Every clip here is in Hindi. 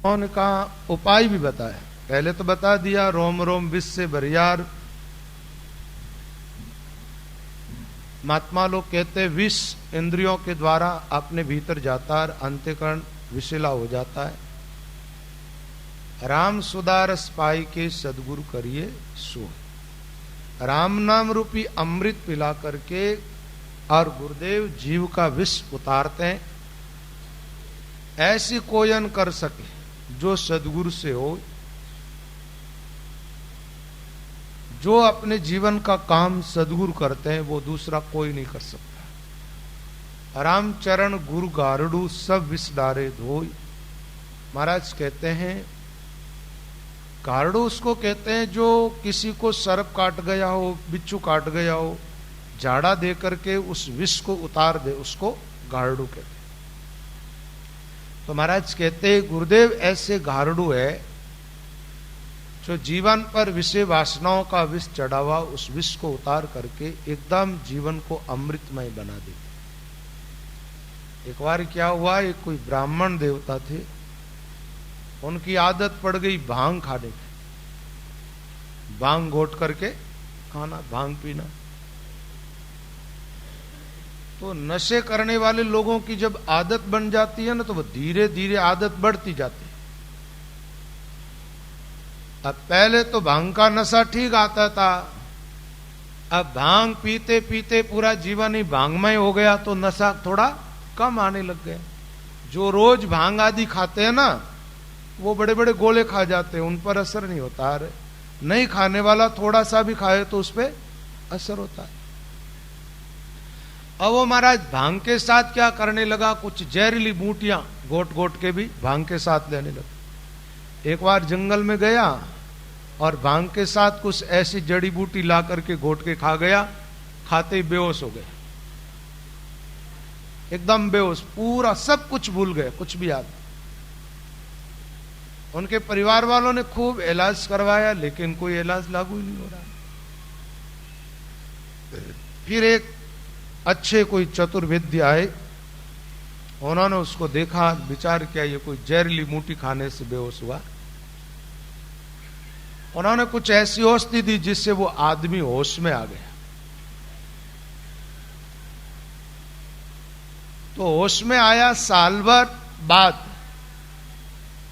उनका उपाय भी बताया। पहले तो बता दिया रोम रोम विष से बरियार। महात्मा लोग कहते विष इंद्रियों के द्वारा अपने भीतर जाता है, अंतःकरण विषैला हो जाता है। राम सुदारस पाई के सदगुरु करिए सो। राम नाम रूपी अमृत पिला करके और गुरुदेव जीव का विष उतारते हैं। ऐसी कोयन कर सके जो सदगुरु से हो, जो अपने जीवन का काम सदगुरु करते हैं वो दूसरा कोई नहीं कर सकता। रामचरण गुरु गारडू सब विष डारे धोई। महाराज कहते हैं गारडू उसको कहते हैं जो किसी को सर्प काट गया हो, बिच्छू काट गया हो, झाड़ा दे करके उस विष को उतार दे, उसको गारडू कहते हैं। तो महाराज कहते हैं गुरुदेव ऐसे गारडू है जो जीवन पर विषय वासनाओं का विष चढ़ा हुआ, उस विष को उतार करके एकदम जीवन को अमृतमय बना देते। एक बार क्या हुआ, एक कोई ब्राह्मण देवता थे, उनकी आदत पड़ गई भांग खाने की। भांग घोट करके खाना, भांग पीना। तो नशे करने वाले लोगों की जब आदत बन जाती है ना, तो वो धीरे धीरे आदत बढ़ती जाती है। अब पहले तो भांग का नशा ठीक आता था, अब भांग पीते पीते पूरा जीवन ही भांगमय हो गया, तो नशा थोड़ा कम आने लग गया। जो रोज भांग आदि खाते हैं ना, वो बड़े बड़े गोले खा जाते हैं, उन पर असर नहीं होता। अरे नहीं खाने वाला थोड़ा सा भी खाए तो उस पर असर होता है। अब वो महाराज भांग के साथ क्या करने लगा, कुछ जहरीली बूटियां गोट गोट के भी भांग के साथ लेने लगा। एक बार जंगल में गया और भांग के साथ कुछ ऐसी जड़ी बूटी ला करके घोट के खा गया। खाते ही बेहोश हो गया, एकदम बेहोश, पूरा सब कुछ भूल गए, कुछ भी याद। उनके परिवार वालों ने खूब इलाज करवाया, लेकिन कोई इलाज लागू ही नहीं हो रहा। फिर एक अच्छे कोई चतुर्वेद्य आए, उन्होंने उसको देखा, विचार किया ये कोई जहरीली बूटी खाने से बेहोश हुआ। उन्होंने कुछ ऐसी औषधि दी जिससे वो आदमी होश में आ गया। तो होश में आया साल भर बाद,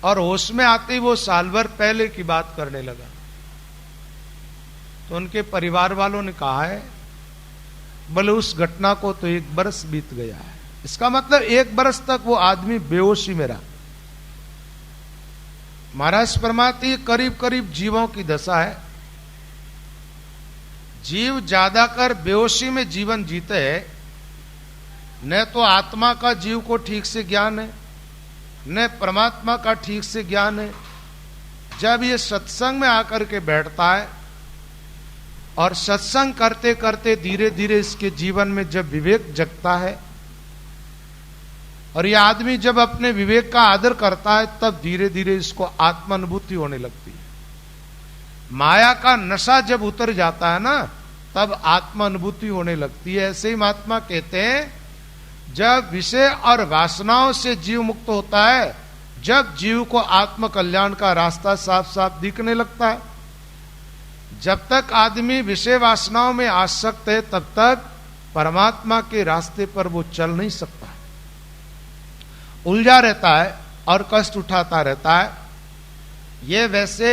और होश में आते ही वो साल भर पहले की बात करने लगा। तो उनके परिवार वालों ने कहा है बोले उस घटना को तो 1 बरस बीत गया है, इसका मतलब 1 बरस तक वो आदमी बेहोशी में रहा। महाराज परमात्मा करीब करीब जीवों की दशा है। जीव ज्यादातर बेहोशी में जीवन जीते हैं, न तो आत्मा का जीव को ठीक से ज्ञान है, न परमात्मा का ठीक से ज्ञान है। जब ये सत्संग में आकर के बैठता है और सत्संग करते करते धीरे धीरे इसके जीवन में जब विवेक जगता है, और ये आदमी जब अपने विवेक का आदर करता है, तब धीरे धीरे इसको आत्मानुभूति होने लगती है। माया का नशा जब उतर जाता है ना, तब आत्मानुभूति होने लगती है। ऐसे ही महात्मा कहते हैं जब विषय और वासनाओं से जीव मुक्त होता है, जब जीव को आत्म कल्याण का रास्ता साफ साफ दिखने लगता है। जब तक आदमी विषय वासनाओं में आसक्त है, तब तक परमात्मा के रास्ते पर वो चल नहीं सकता, उलझा रहता है और कष्ट उठाता रहता है। ये वैसे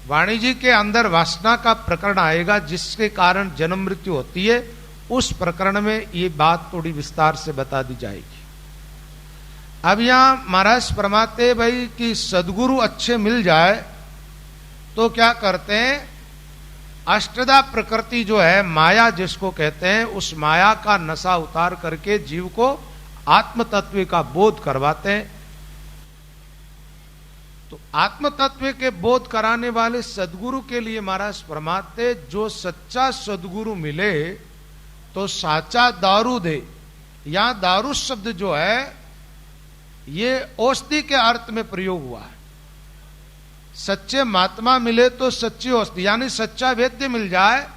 वाणी जी के अंदर वासना का प्रकरण आएगा जिसके कारण जन्म मृत्यु होती है, उस प्रकरण में ये बात थोड़ी विस्तार से बता दी जाएगी। अब यहां महाराज परमात्मा भाई कि सदगुरु अच्छे मिल जाए तो क्या करते हैं, अष्टदा प्रकृति जो है माया जिसको कहते हैं, उस माया का नशा उतार करके जीव को आत्म तत्व का बोध करवाते हैं। तो आत्म तत्व के बोध कराने वाले सदगुरु के लिए महाराज परमात्मा जो सच्चा सदगुरु मिले तो साचा दारू दे। यहां दारू शब्द जो है ये औषधि के अर्थ में प्रयोग हुआ है। सच्चे महात्मा मिले तो सच्ची औषधि, यानी सच्चा वैद्य मिल जाए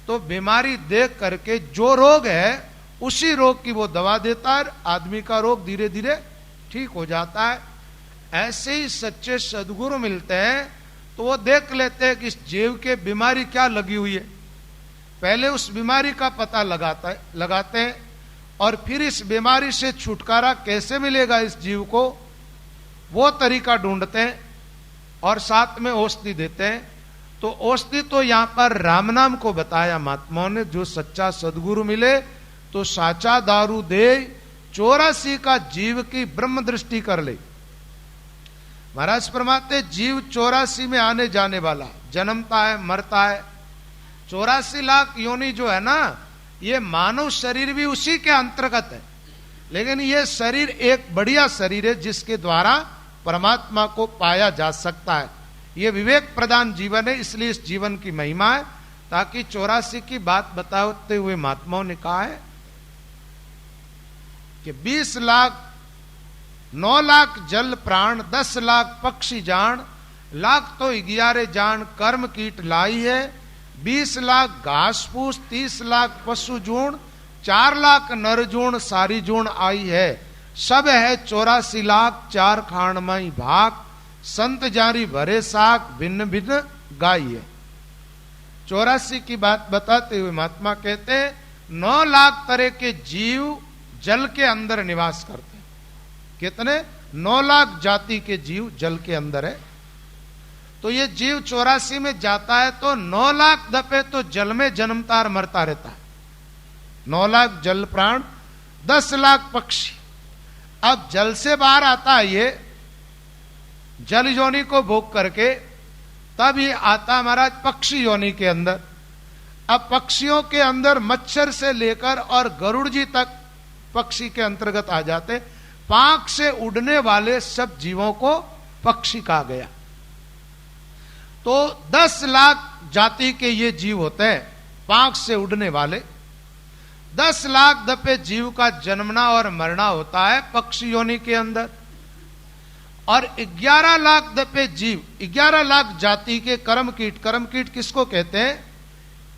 तो बीमारी देख करके जो रोग है उसी रोग की वो दवा देता है, आदमी का रोग धीरे धीरे ठीक हो जाता है। ऐसे ही सच्चे सदगुरु मिलते हैं तो वो देख लेते हैं कि इस जीव के बीमारी क्या लगी हुई है, पहले उस बीमारी का पता लगाते हैं और फिर इस बीमारी से छुटकारा कैसे मिलेगा इस जीव को, वो तरीका ढूंढते हैं और साथ में औषधि देते हैं। तो औषधि तो यहां पर राम नाम को बताया महात्माओं ने। जो सच्चा सदगुरु मिले तो साचा दारू दे 84 का जीव की ब्रह्म दृष्टि कर ले। महाराज फरमाते जीव 84 में आने जाने वाला, जन्मता है मरता है। 84 लाख योनि जो है ना, ये मानव शरीर भी उसी के अंतर्गत है, लेकिन ये शरीर एक बढ़िया शरीर है जिसके द्वारा परमात्मा को पाया जा सकता है। ये विवेक प्रदान जीवन है, इसलिए इस जीवन की महिमा है। ताकि 84 की बात बताते हुए महात्माओं ने कहा है कि 20 लाख 9 लाख जल प्राण, 10 लाख पक्षी जान, लाख तो 11 जान कर्म कीट लाई है, 20 लाख घास फूस, 30 लाख पशु जूण, 4 लाख नर जूण सारी जूण आई है, सब है 84 लाख 4 खान माई भाग, संत जारी भरे साख भिन्न भिन्न गाई है। 84 की बात बताते हुए महात्मा कहते हैं 9 लाख तरह के जीव जल के अंदर निवास करते हैं। कितने? 9 लाख जाति के जीव जल के अंदर है। तो ये जीव 84 में जाता है तो 9 लाख दफे तो जल में जन्मता और मरता रहता है। 9 लाख जल प्राण, 10 लाख पक्षी। अब जल से बाहर आता है ये जल योनि को भोग करके, तब ये आता महाराज पक्षी योनि के अंदर। अब पक्षियों के अंदर मच्छर से लेकर और गरुड़ जी तक पक्षी के अंतर्गत आ जाते। पांख से उड़ने वाले सब जीवों को पक्षी कहा गया। तो 10 लाख जाति के ये जीव होते हैं पांख से उड़ने वाले। 10 लाख दफे जीव का जन्मना और मरना होता है पक्षी योनि के अंदर। और 11 लाख दफे जीव, 11 लाख जाति के कर्म कीट किसको कहते हैं?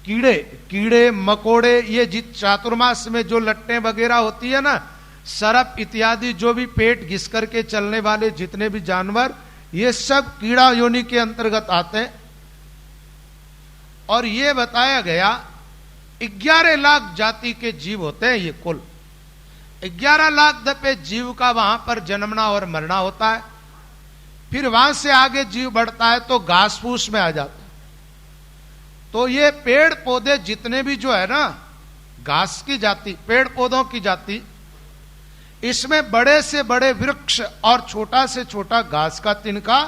कीड़े मकोड़े, ये जित चातुर्मास में जो लट्टें वगैरह होती है ना, सरप इत्यादि, जो भी पेट घिस करके चलने वाले जितने भी जानवर, ये सब कीड़ा योनि के अंतर्गत आते हैं। और ये बताया गया 11 लाख जाति के जीव होते हैं ये कुल। 11 लाख दफे जीव का वहां पर जन्मना और मरना होता है। फिर वहां से आगे जीव बढ़ता है तो घास फूस में आ जाता है। तो ये पेड़ पौधे जितने भी जो है ना, घास की जाति, पेड़ पौधों की जाति, इसमें बड़े से बड़े वृक्ष और छोटा से छोटा घास का तिनका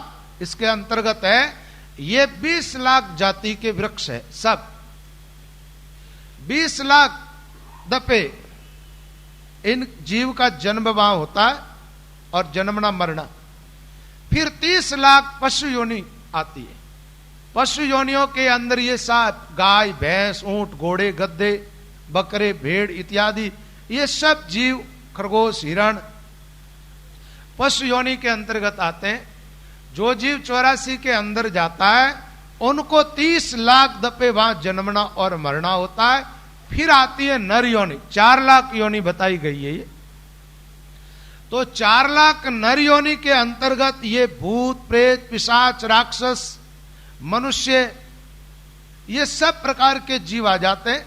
इसके अंतर्गत है। ये 20 लाख जाति के वृक्ष है सब। 20 लाख दफे इन जीव का जन्म वहां होता है और जन्मना मरना। फिर 30 लाख पशु योनि आती है। पशु योनियों के अंदर ये सब गाय भैंस ऊंट घोड़े गद्दे बकरे भेड़ इत्यादि, ये सब जीव खरगोश हिरण पशु योनि के अंतर्गत आते हैं। जो जीव 84 के अंदर जाता है उनको 30 लाख दफे वहां जन्मना और मरना होता है। फिर आती है नर योनि, 4 लाख योनि बताई गई है ये। तो 4 लाख नर योनि के अंतर्गत ये भूत प्रेत पिशाच राक्षस मनुष्य, ये सब प्रकार के जीव आ जाते हैं।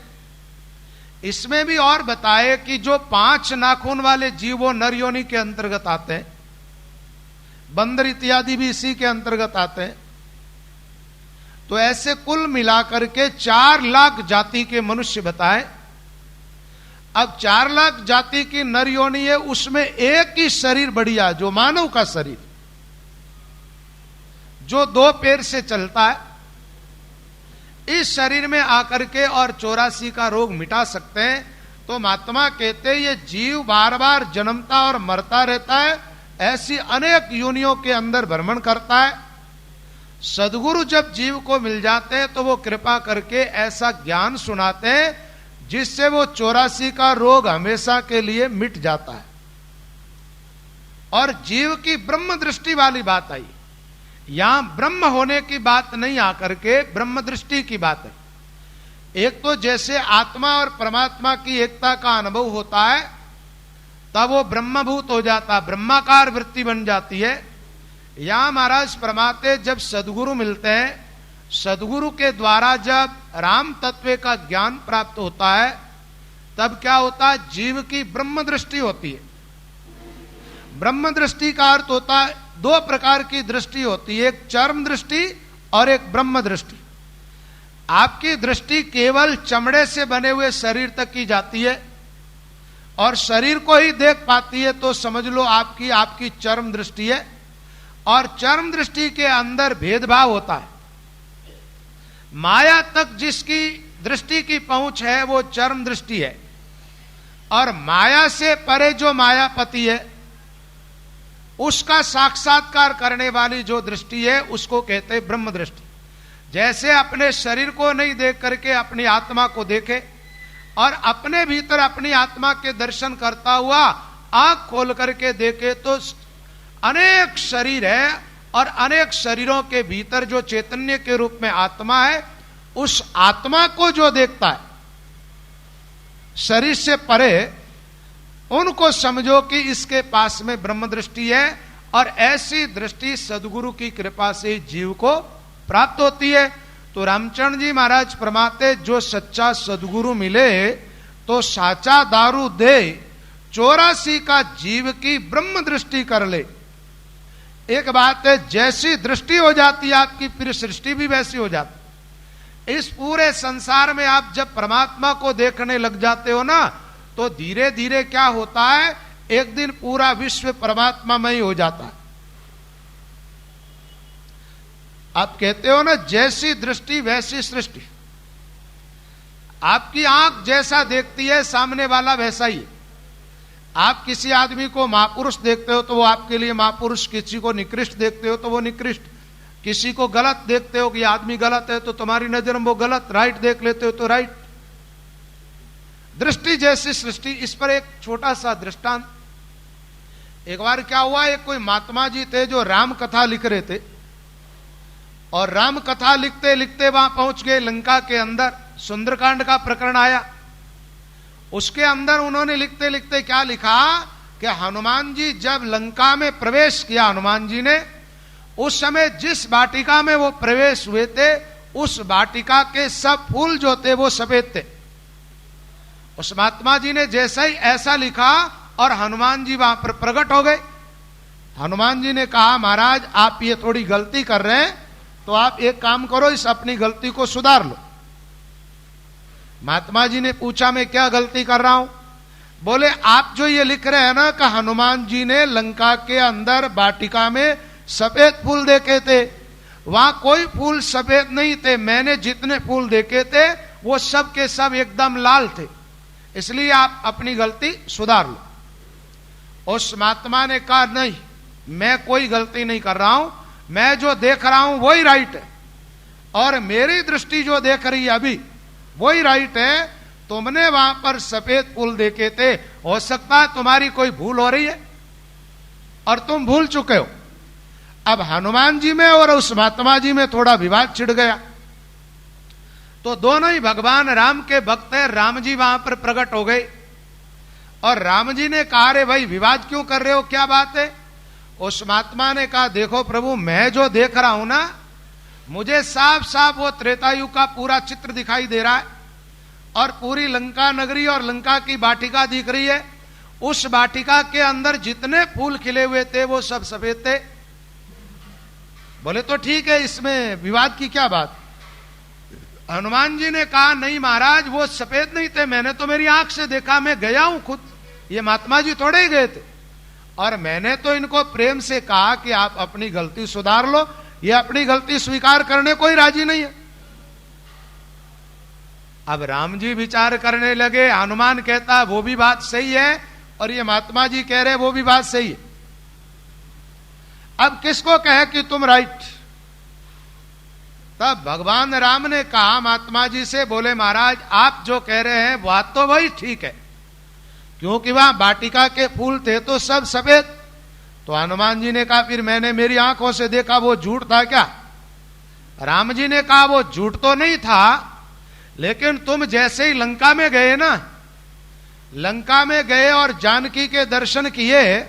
इसमें भी और बताए कि जो 5 नाखून वाले जीव वो नर योनि के अंतर्गत आते हैं। बंदर इत्यादि भी इसी के अंतर्गत आते हैं। तो ऐसे कुल मिलाकर के 4 लाख जाति के मनुष्य बताए। अब 4 लाख जाति की नर योनि है, उसमें एक ही शरीर बढ़िया, जो मानव का शरीर, जो 2 पैर से चलता है, इस शरीर में आकर के और 84 का रोग मिटा सकते हैं। तो महात्मा कहते हैं ये जीव बार बार जन्मता और मरता रहता है, ऐसी अनेक योनियों के अंदर भ्रमण करता है। सदगुरु जब जीव को मिल जाते हैं तो वो कृपा करके ऐसा ज्ञान सुनाते हैं जिससे वो 84 का रोग हमेशा के लिए मिट जाता है। और जीव की ब्रह्म दृष्टि वाली बात आई। यहां ब्रह्म होने की बात नहीं आकर के ब्रह्म दृष्टि की बात है। एक तो जैसे आत्मा और परमात्मा की एकता का अनुभव होता है तब वो ब्रह्मभूत हो जाता, ब्रह्माकार वृत्ति बन जाती है। यहां महाराज परमात्मा जब सदगुरु मिलते हैं, सदगुरु के द्वारा जब राम तत्व का ज्ञान प्राप्त होता है, तब क्या होता है, जीव की ब्रह्म दृष्टि होती है। ब्रह्म दृष्टि का अर्थ होता है, दो प्रकार की दृष्टि होती है, एक चर्म दृष्टि और एक ब्रह्म दृष्टि। आपकी दृष्टि केवल चमड़े से बने हुए शरीर तक की जाती है और शरीर को ही देख पाती है, तो समझ लो आपकी चर्म दृष्टि है। और चर्म दृष्टि के अंदर भेदभाव होता है। माया तक जिसकी दृष्टि की पहुंच है वो चर्म दृष्टि है, और माया से परे जो मायापति है उसका साक्षात्कार करने वाली जो दृष्टि है उसको कहते हैं ब्रह्म दृष्टि। जैसे अपने शरीर को नहीं देख करके अपनी आत्मा को देखे और अपने भीतर अपनी आत्मा के दर्शन करता हुआ आंख खोल करके देखे, तो अनेक शरीर है और अनेक शरीरों के भीतर जो चैतन्य के रूप में आत्मा है, उस आत्मा को जो देखता है शरीर से परे, उनको समझो कि इसके पास में ब्रह्म दृष्टि है। और ऐसी दृष्टि सदगुरु की कृपा से जीव को प्राप्त होती है। तो रामचंद्र जी महाराज परमाते जो सच्चा सदगुरु मिले तो साचा दारू दे, 84 का जीव की ब्रह्म दृष्टि कर ले। एक बात है, जैसी दृष्टि हो जाती है आपकी, फिर सृष्टि भी वैसी हो जाती। इस पूरे संसार में आप जब परमात्मा को देखने लग जाते हो ना, तो धीरे धीरे क्या होता है, एक दिन पूरा विश्व परमात्मा में ही हो जाता है। आप कहते हो ना, जैसी दृष्टि वैसी सृष्टि। आपकी आंख जैसा देखती है, सामने वाला वैसा ही है। आप किसी आदमी को महापुरुष देखते हो तो वो आपके लिए महापुरुष, किसी को निकृष्ट देखते हो तो वो निकृष्ट, किसी को गलत देखते हो कि आदमी गलत है तो तुम्हारी नजर में वो गलत, राइट देख लेते हो तो राइट। दृष्टि जैसी सृष्टि। इस पर एक छोटा सा दृष्टांत। एक बार क्या हुआ, एक कोई महात्मा जी थे जो राम कथा लिख रहे थे, और राम कथा लिखते लिखते वहां पहुंच गए लंका के अंदर। सुंदरकांड का प्रकरण आया, उसके अंदर उन्होंने लिखते लिखते क्या लिखा कि हनुमान जी जब लंका में प्रवेश किया, हनुमान जी ने, उस समय जिस वाटिका में वो प्रवेश हुए थे, उस वाटिका के सब फूल जो थे वो सफेद थे। उस महात्मा जी ने जैसा ही ऐसा लिखा और हनुमान जी वहां पर प्रकट हो गए। हनुमान जी ने कहा, महाराज आप ये थोड़ी गलती कर रहे हैं, तो आप एक काम करो, इस अपनी गलती को सुधार लो। महात्मा जी ने पूछा, मैं क्या गलती कर रहा हूं? बोले, आप जो ये लिख रहे हैं ना कि हनुमान जी ने लंका के अंदर वाटिका में सफेद फूल देखे थे, वहां कोई फूल सफेद नहीं थे। मैंने जितने फूल देखे थे वो सब के सब एकदम लाल थे, इसलिए आप अपनी गलती सुधार लो। उस महात्मा ने कहा, नहीं, मैं कोई गलती नहीं कर रहा हूं, मैं जो देख रहा हूं वही राइट है, और मेरी दृष्टि जो देख रही है अभी वही राइट है। तुमने वहां पर सफेद फूल देखे थे, हो सकता है तुम्हारी कोई भूल हो रही है और तुम भूल चुके हो। अब हनुमान जी में और उस महात्मा जी में थोड़ा विवाद छिड़ गया, तो दोनों ही भगवान राम के भक्त हैं। राम जी वहां पर प्रकट हो गए और राम जी ने कहा, रे भाई विवाद क्यों कर रहे हो, क्या बात है? उस महात्मा ने कहा, देखो प्रभु, मैं जो देख रहा हूं ना, मुझे साफ साफ वो त्रेतायुग का पूरा चित्र दिखाई दे रहा है, और पूरी लंका नगरी और लंका की वाटिका दिख रही है। उस वाटिका के अंदर जितने फूल खिले हुए थे वो सब सफेद थे। बोले, तो ठीक है, इसमें विवाद की क्या बात? हनुमान जी ने कहा, नहीं महाराज, वो सफेद नहीं थे, मैंने तो मेरी आंख से देखा, मैं गया हूं खुद, ये महात्मा जी थोड़े ही गए थे, और मैंने तो इनको प्रेम से कहा कि आप अपनी गलती सुधार लो। ये अपनी गलती स्वीकार करने को ही राजी नहीं है। अब राम जी विचार करने लगे, हनुमान कहता वो भी बात सही है, और ये महात्मा जी कह रहे वो भी बात सही है। अब किसको कहे कि तुम राइट? तब भगवान राम ने कहा महात्मा जी से, बोले महाराज आप जो कह रहे हैं बात तो वही ठीक है, क्योंकि वहां वाटिका के फूल थे तो सब सफेद। तो हनुमान जी ने कहा, फिर मैंने मेरी आंखों से देखा, वो झूठ था क्या? राम जी ने कहा, वो झूठ तो नहीं था, लेकिन तुम जैसे ही लंका में गए ना, लंका में गए और जानकी के दर्शन किए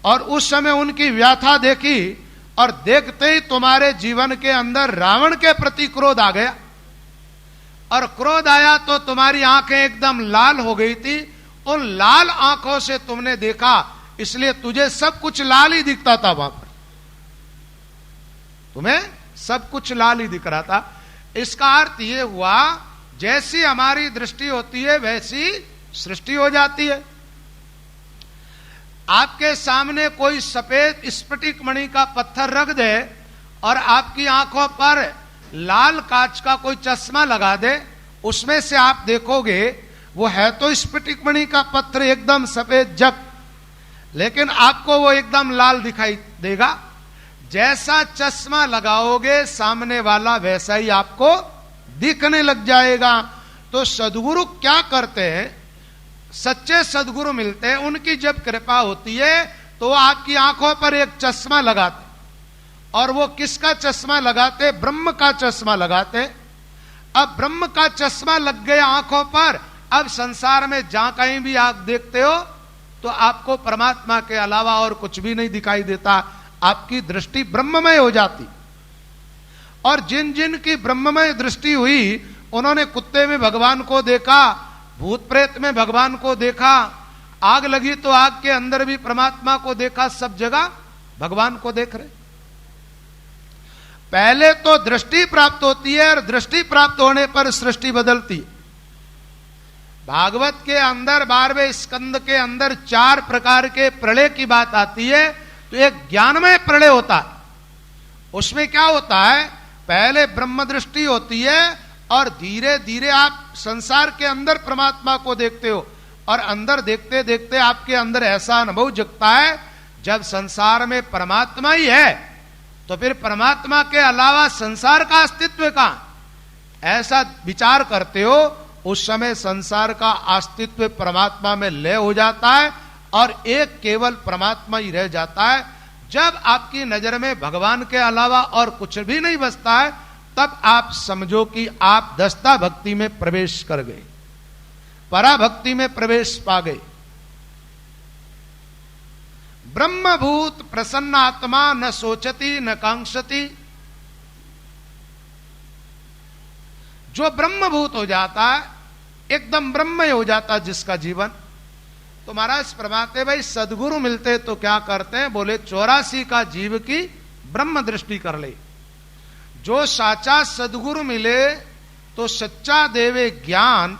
और उस समय उनकी व्याथा देखी, और देखते ही तुम्हारे जीवन के अंदर रावण के प्रति क्रोध आ गया, और क्रोध आया तो तुम्हारी आंखें एकदम लाल हो गई थी। उन लाल आंखों से तुमने देखा, इसलिए तुझे सब कुछ लाल ही दिखता था। वहां पर तुम्हें सब कुछ लाल ही दिख रहा था। इसका अर्थ यह हुआ, जैसी हमारी दृष्टि होती है वैसी सृष्टि हो जाती है। आपके सामने कोई सफेद स्फटिक मणि का पत्थर रख दे और आपकी आंखों पर लाल कांच का कोई चश्मा लगा दे, उसमें से आप देखोगे वो है तो स्फटिक मणि का पत्थर एकदम सफेद जब, लेकिन आपको वो एकदम लाल दिखाई देगा। जैसा चश्मा लगाओगे सामने वाला वैसा ही आपको दिखने लग जाएगा। तो सद्गुरु क्या करते हैं, सच्चे सद्गुरु मिलते हैं, उनकी जब कृपा होती है तो आपकी आंखों पर एक चश्मा लगाते, और वो किसका चश्मा लगाते, ब्रह्म का चश्मा लगाते। अब ब्रह्म का चश्मा लग गया आंखों पर, अब संसार में जहां कहीं भी आप देखते हो तो आपको परमात्मा के अलावा और कुछ भी नहीं दिखाई देता, आपकी दृष्टि ब्रह्ममय हो जाती। और जिन जिन की ब्रह्ममय दृष्टि हुई, उन्होंने कुत्ते में भगवान को देखा, भूत प्रेत में भगवान को देखा, आग लगी तो आग के अंदर भी परमात्मा को देखा, सब जगह भगवान को देख रहे। पहले तो दृष्टि प्राप्त होती है, और दृष्टि प्राप्त होने पर सृष्टि बदलती है। भागवत के अंदर 12वें स्कंद के अंदर 4 प्रकार के प्रलय की बात आती है। तो एक ज्ञानमय प्रलय होता है, उसमें क्या होता है, पहले ब्रह्म दृष्टि होती है और धीरे धीरे आप संसार के अंदर परमात्मा को देखते हो, और अंदर देखते देखते आपके अंदर ऐसा अनुभव जगता है, जब संसार में परमात्मा ही है तो फिर परमात्मा के अलावा संसार का अस्तित्व कहां, ऐसा विचार करते हो। उस समय संसार का अस्तित्व परमात्मा में लय हो जाता है और एक केवल परमात्मा ही रह जाता है। जब आपकी नजर में भगवान के अलावा और कुछ भी नहीं बचता है, तब आप समझो कि आप दस्ता भक्ति में प्रवेश कर गए, पराभक्ति में प्रवेश पा गए। ब्रह्मभूत प्रसन्न आत्मा न सोचती न कांक्षती। जो ब्रह्मभूत हो जाता है, एकदम ब्रह्मय हो जाता जिसका जीवन, तो महाराज फरमाते भाई सदगुरु मिलते तो क्या करते हैं, बोले 84 का जीव की ब्रह्म दृष्टि कर ले। जो साचा सदगुरु मिले तो सच्चा देवे ज्ञान,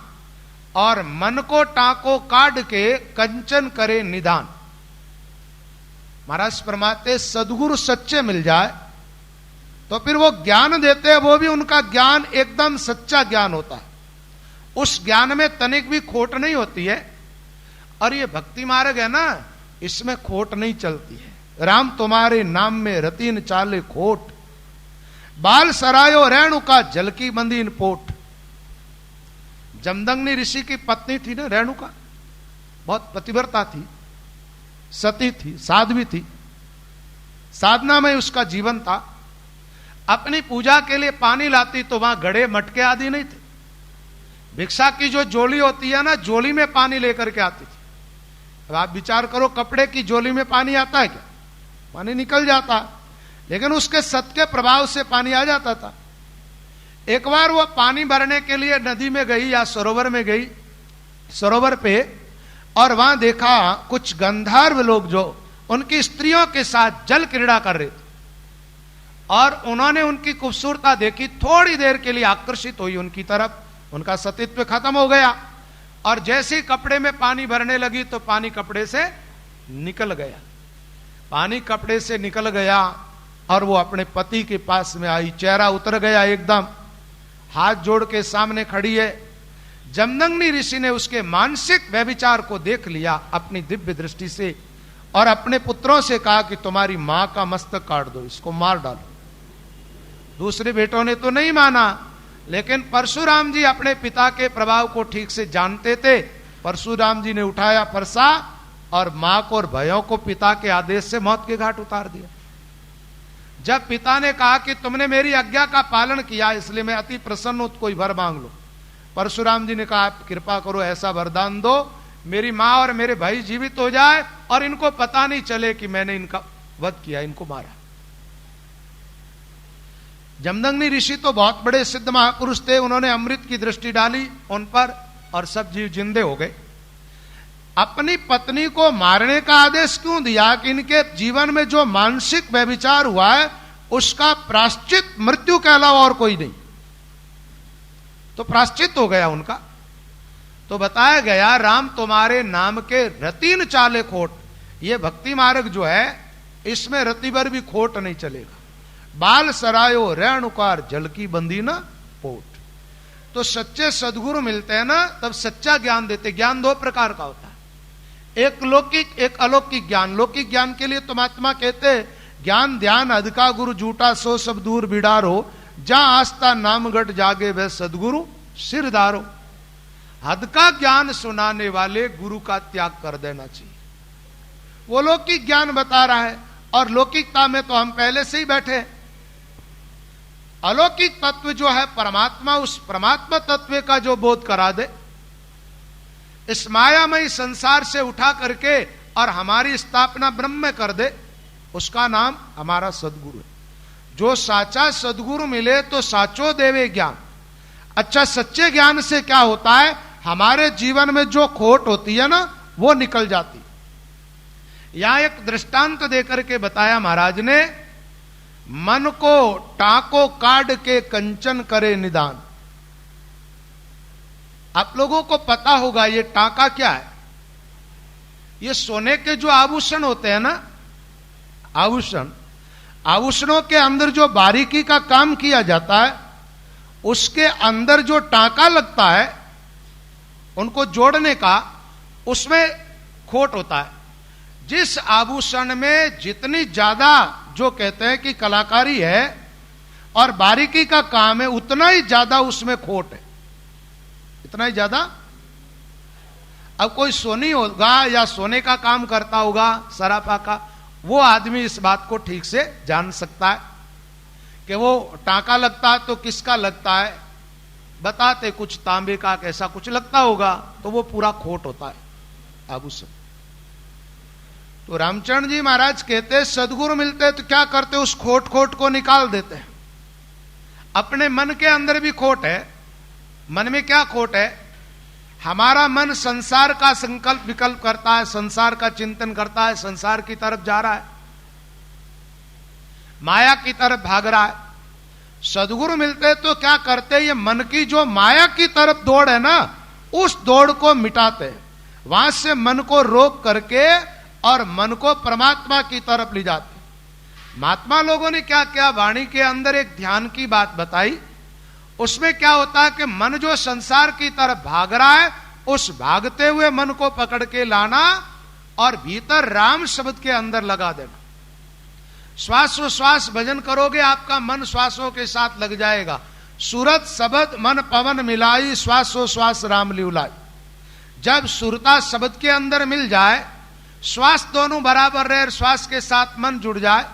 और मन को टाको काट के कंचन करे निदान। महाराज फरमाते सदगुरु सच्चे मिल जाए तो फिर वो ज्ञान देते हैं, वो भी उनका ज्ञान एकदम सच्चा ज्ञान होता है, उस ज्ञान में तनिक भी खोट नहीं होती है। और ये भक्ति मार्ग है ना, इसमें खोट नहीं चलती है। राम तुम्हारे नाम में रतीन चाले खोट, बाल सरायो रेणुका जल की बंदीन पोट। जमदग्नि ऋषि की पत्नी थी ना रेणुका, बहुत पतिव्रता थी, सती थी, साध्वी थी, साधना में उसका जीवन था। अपनी पूजा के लिए पानी लाती तो वहां घड़े मटके आदि नहीं थे, भिक्षा की जो जोली होती है ना, जोली में पानी लेकर के आती थी। अब आप विचार करो, कपड़े की जोली में पानी आता है क्या, पानी निकल जाता, लेकिन उसके सत के प्रभाव से पानी आ जाता था। एक बार वो पानी भरने के लिए नदी में गई या सरोवर में गई, सरोवर पे, और वहां देखा कुछ गंधर्व लोग जो उनकी स्त्रियों के साथ जल क्रीड़ा कर रहे थे, और उन्होंने उनकी खूबसूरता देखी, थोड़ी देर के लिए आकर्षित हुई उनकी तरफ, उनका सतीत्व खत्म हो गया, और जैसे ही कपड़े में पानी भरने लगी तो पानी कपड़े से निकल गया। पानी कपड़े से निकल गया और वो अपने पति के पास में आई, चेहरा उतर गया एकदम, हाथ जोड़ के सामने खड़ी है। जमदग्नि ऋषि ने उसके मानसिक व्यभिचार को देख लिया अपनी दिव्य दृष्टि से, और अपने पुत्रों से कहा कि तुम्हारी मां का मस्तक काट दो, इसको मार डालो। दूसरे बेटों ने तो नहीं माना, लेकिन परशुराम जी अपने पिता के प्रभाव को ठीक से जानते थे। परशुराम जी ने उठाया फरसा और मां को और भयों को पिता के आदेश से मौत के घाट उतार दिया। जब पिता ने कहा कि तुमने मेरी आज्ञा का पालन किया, इसलिए मैं अति प्रसन्न हूं, कोई वर मांग लो। परशुराम जी ने कहा आप कृपा करो, ऐसा वरदान दो मेरी मां और मेरे भाई जीवित हो जाए और इनको पता नहीं चले कि मैंने इनका वध किया, इनको मारा। जमदग्नि ऋषि तो बहुत बड़े सिद्ध महापुरुष थे, उन्होंने अमृत की दृष्टि डाली उन पर और सब जीव जिंदे हो गए। अपनी पत्नी को मारने का आदेश क्यों दिया कि इनके जीवन में जो मानसिक व्यभिचार हुआ है उसका प्रायश्चित मृत्यु के अलावा और कोई नहीं, तो प्रायश्चित हो गया उनका। तो बताया गया राम तुम्हारे नाम के रतीन चाले खोट, ये भक्ति मार्ग जो है इसमें रति भर भी खोट नहीं चलेगा। बाल सरायो रेणुकार जल की बंदी ना पोट। तो सच्चे सदगुरु मिलते हैं ना तब सच्चा ज्ञान देते। ज्ञान दो प्रकार का होता है, एक लौकिक एक अलौकिक ज्ञान। लौकिक ज्ञान के लिए तो महात्मा कहते ज्ञान ध्यान अधका गुरु झूठा सो सब दूर बिडारो, जहां आस्था नाम गढ़ जागे वह सदगुरु सिरदारो। हद का ज्ञान सुनाने वाले गुरु का त्याग कर देना चाहिए। वो लौकिक ज्ञान बता रहा है और लौकिकता में तो हम पहले से ही बैठे। अलौकिक तत्व जो है परमात्मा, उस परमात्मा तत्व का जो बोध करा दे, इस मायामयी संसार से उठा करके और हमारी स्थापना ब्रह्म में कर दे, उसका नाम हमारा सदगुरु है। जो साचा सदगुरु मिले तो साचो देवे ज्ञान। अच्छा, सच्चे ज्ञान से क्या होता है, हमारे जीवन में जो खोट होती है ना वो निकल जाती। यहां एक दृष्टांत देकर के बताया महाराज ने, मन को टाको काट के कंचन करे निदान। आप लोगों को पता होगा ये टाका क्या है। ये सोने के जो आभूषण होते हैं ना, आभूषणों के अंदर जो बारीकी का काम किया जाता है, उसके अंदर जो टाका लगता है उनको जोड़ने का, उसमें खोट होता है। जिस आभूषण में जितनी ज्यादा जो कहते हैं कि कलाकारी है और बारीकी का काम है, उतना ही ज्यादा उसमें खोट है, इतना ही ज्यादा। अब कोई सोनी होगा या सोने का काम करता होगा सराफा का, वो आदमी इस बात को ठीक से जान सकता है कि वो टाका लगता है तो किसका लगता है। बताते कुछ तांबे का कैसा कुछ लगता होगा, तो वो पूरा खोट होता है आभूषण। तो रामचंद्र जी महाराज कहते सदगुरु मिलते तो क्या करते, उस खोट को निकाल देते हैं। अपने मन के अंदर भी खोट है। मन में क्या खोट है, हमारा मन संसार का संकल्प विकल्प करता है, संसार का चिंतन करता है, संसार की तरफ जा रहा है, माया की तरफ भाग रहा है। सदगुरु मिलते तो क्या करते, ये मन की जो माया की तरफ दौड़ है ना, उस दौड़ को मिटाते, वहां से मन को रोक करके और मन को परमात्मा की तरफ ले जाते। महात्मा लोगों ने क्या किया, वाणी के अंदर एक ध्यान की बात बताई। उसमें क्या होता है कि मन जो संसार की तरफ भाग रहा है, उस भागते हुए मन को पकड़ के लाना और भीतर राम शब्द के अंदर लगा देना। श्वासोश्वास भजन करोगे, आपका मन श्वासों के साथ लग जाएगा। सूरत शब्द मन पवन मिलाई, श्वासोश्वास राम लिवलाई। जब सुरता शब्द के अंदर मिल जाए, श्वास दोनों बराबर रहे, श्वास के साथ मन जुड़ जाए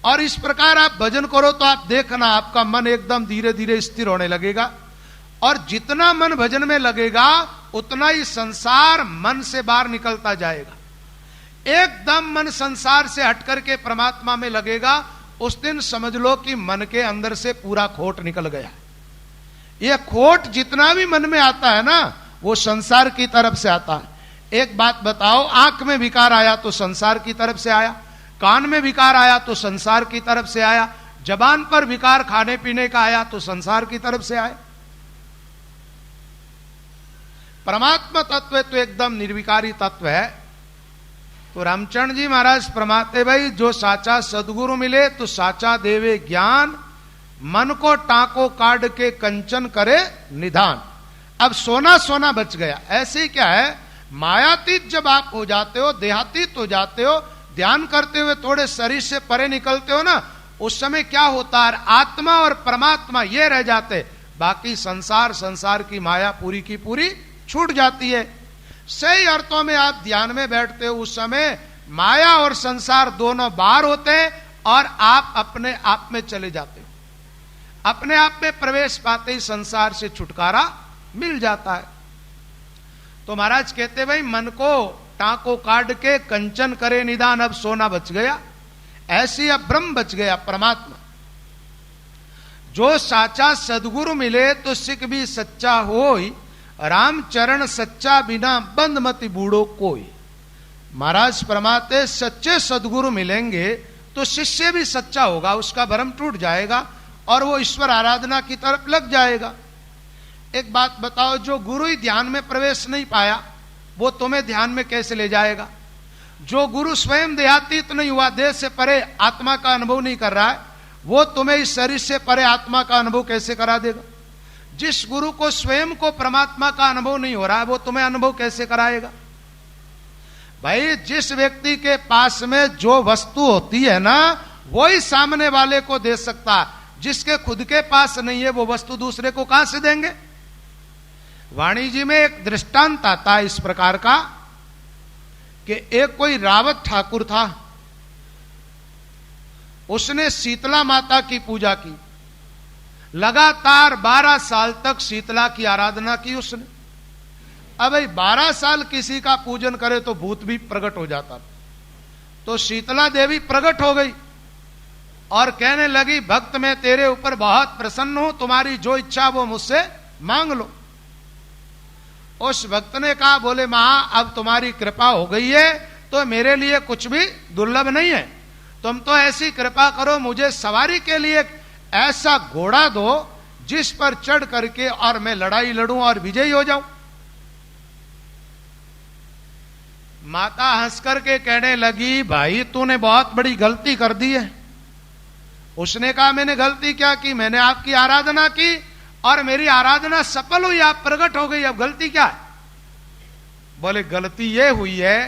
और इस प्रकार आप भजन करो तो आप देखना आपका मन एकदम धीरे धीरे स्थिर होने लगेगा। और जितना मन भजन में लगेगा उतना ही संसार मन से बाहर निकलता जाएगा। एकदम मन संसार से हटकर के परमात्मा में लगेगा, उस दिन समझ लो कि मन के अंदर से पूरा खोट निकल गया। यह खोट जितना भी मन में आता है ना, वो संसार की तरफ से आता है। एक बात बताओ, आंख में विकार आया तो संसार की तरफ से आया, कान में विकार आया तो संसार की तरफ से आया, जबान पर विकार खाने पीने का आया तो संसार की तरफ से आया। परमात्मा तत्व तो एकदम निर्विकारी तत्व है। तो रामचंद्र जी महाराज फरमाते, भाई जो साचा सदगुरु मिले तो साचा देवे ज्ञान, मन को टाको काट के कंचन करे निधान। अब सोना सोना बच गया। ऐसे ही क्या है, मायातीत जब आप हो जाते हो, देहातीत हो जाते हो, ध्यान करते हुए थोड़े शरीर से परे निकलते हो ना, उस समय क्या होता है, आत्मा और परमात्मा ये रह जाते, बाकी संसार की माया पूरी की पूरी छूट जाती है। सही अर्थों में आप ध्यान में बैठते हो, उस समय माया और संसार दोनों बाहर होते हैं और आप अपने आप में चले जाते हो। अपने आप में प्रवेश पाते ही संसार से छुटकारा मिल जाता है। तो महाराज कहते, भाई मन को टाको काट के कंचन करे निदान। अब सोना बच गया। ऐसे अब ब्रह्म बच गया, परमात्मा। जो साचा सदगुरु मिले तो सिख भी सच्चा होई, रामचरण सच्चा बिना बंद मति बूढ़ो कोई। महाराज परमात्मा सच्चे सदगुरु मिलेंगे तो शिष्य भी सच्चा होगा, उसका भ्रम टूट जाएगा और वो ईश्वर आराधना की तरफ लग जाएगा। एक बात बताओ, जो गुरु ही ध्यान में प्रवेश नहीं पाया वो तुम्हें ध्यान में कैसे ले जाएगा? जो गुरु स्वयं देहातीत नहीं हुआ, देह से परे आत्मा का अनुभव नहीं कर रहा है, वो तुम्हें इस शरीर से परे आत्मा का अनुभव कैसे करा देगा? जिस गुरु को स्वयं को परमात्मा का अनुभव नहीं हो रहा है, वो तुम्हें अनुभव कैसे कराएगा? भाई, जिस व्यक्ति के पास में जो वस्तु होती है ना, वही सामने वाले को दे सकता है। जिसके खुद के पास नहीं है, वो वस्तु दूसरे को कहां से देंगे? वाणी जी में एक दृष्टांत आता है इस प्रकार का कि एक कोई रावत ठाकुर था, उसने शीतला माता की पूजा की, लगातार 12 साल तक शीतला की आराधना की उसने। अब भाई 12 साल किसी का पूजन करे तो भूत भी प्रकट हो जाता। तो शीतला देवी प्रकट हो गई और कहने लगी, भक्त मैं तेरे ऊपर बहुत प्रसन्न हूं, तुम्हारी जो इच्छा वो मुझसे मांग लो। उस भक्त ने कहा, बोले मां अब तुम्हारी कृपा हो गई है तो मेरे लिए कुछ भी दुर्लभ नहीं है, तुम तो ऐसी कृपा करो मुझे सवारी के लिए ऐसा घोड़ा दो जिस पर चढ़ करके और मैं लड़ाई लड़ूं और विजयी हो जाऊं। माता हंस करके कहने लगी, भाई तूने बहुत बड़ी गलती कर दी है। उसने कहा, मैंने गलती क्या की? मैंने आपकी आराधना की और मेरी आराधना सफल हुई, आप प्रकट हो गई, अब गलती क्या है? बोले गलती ये हुई है,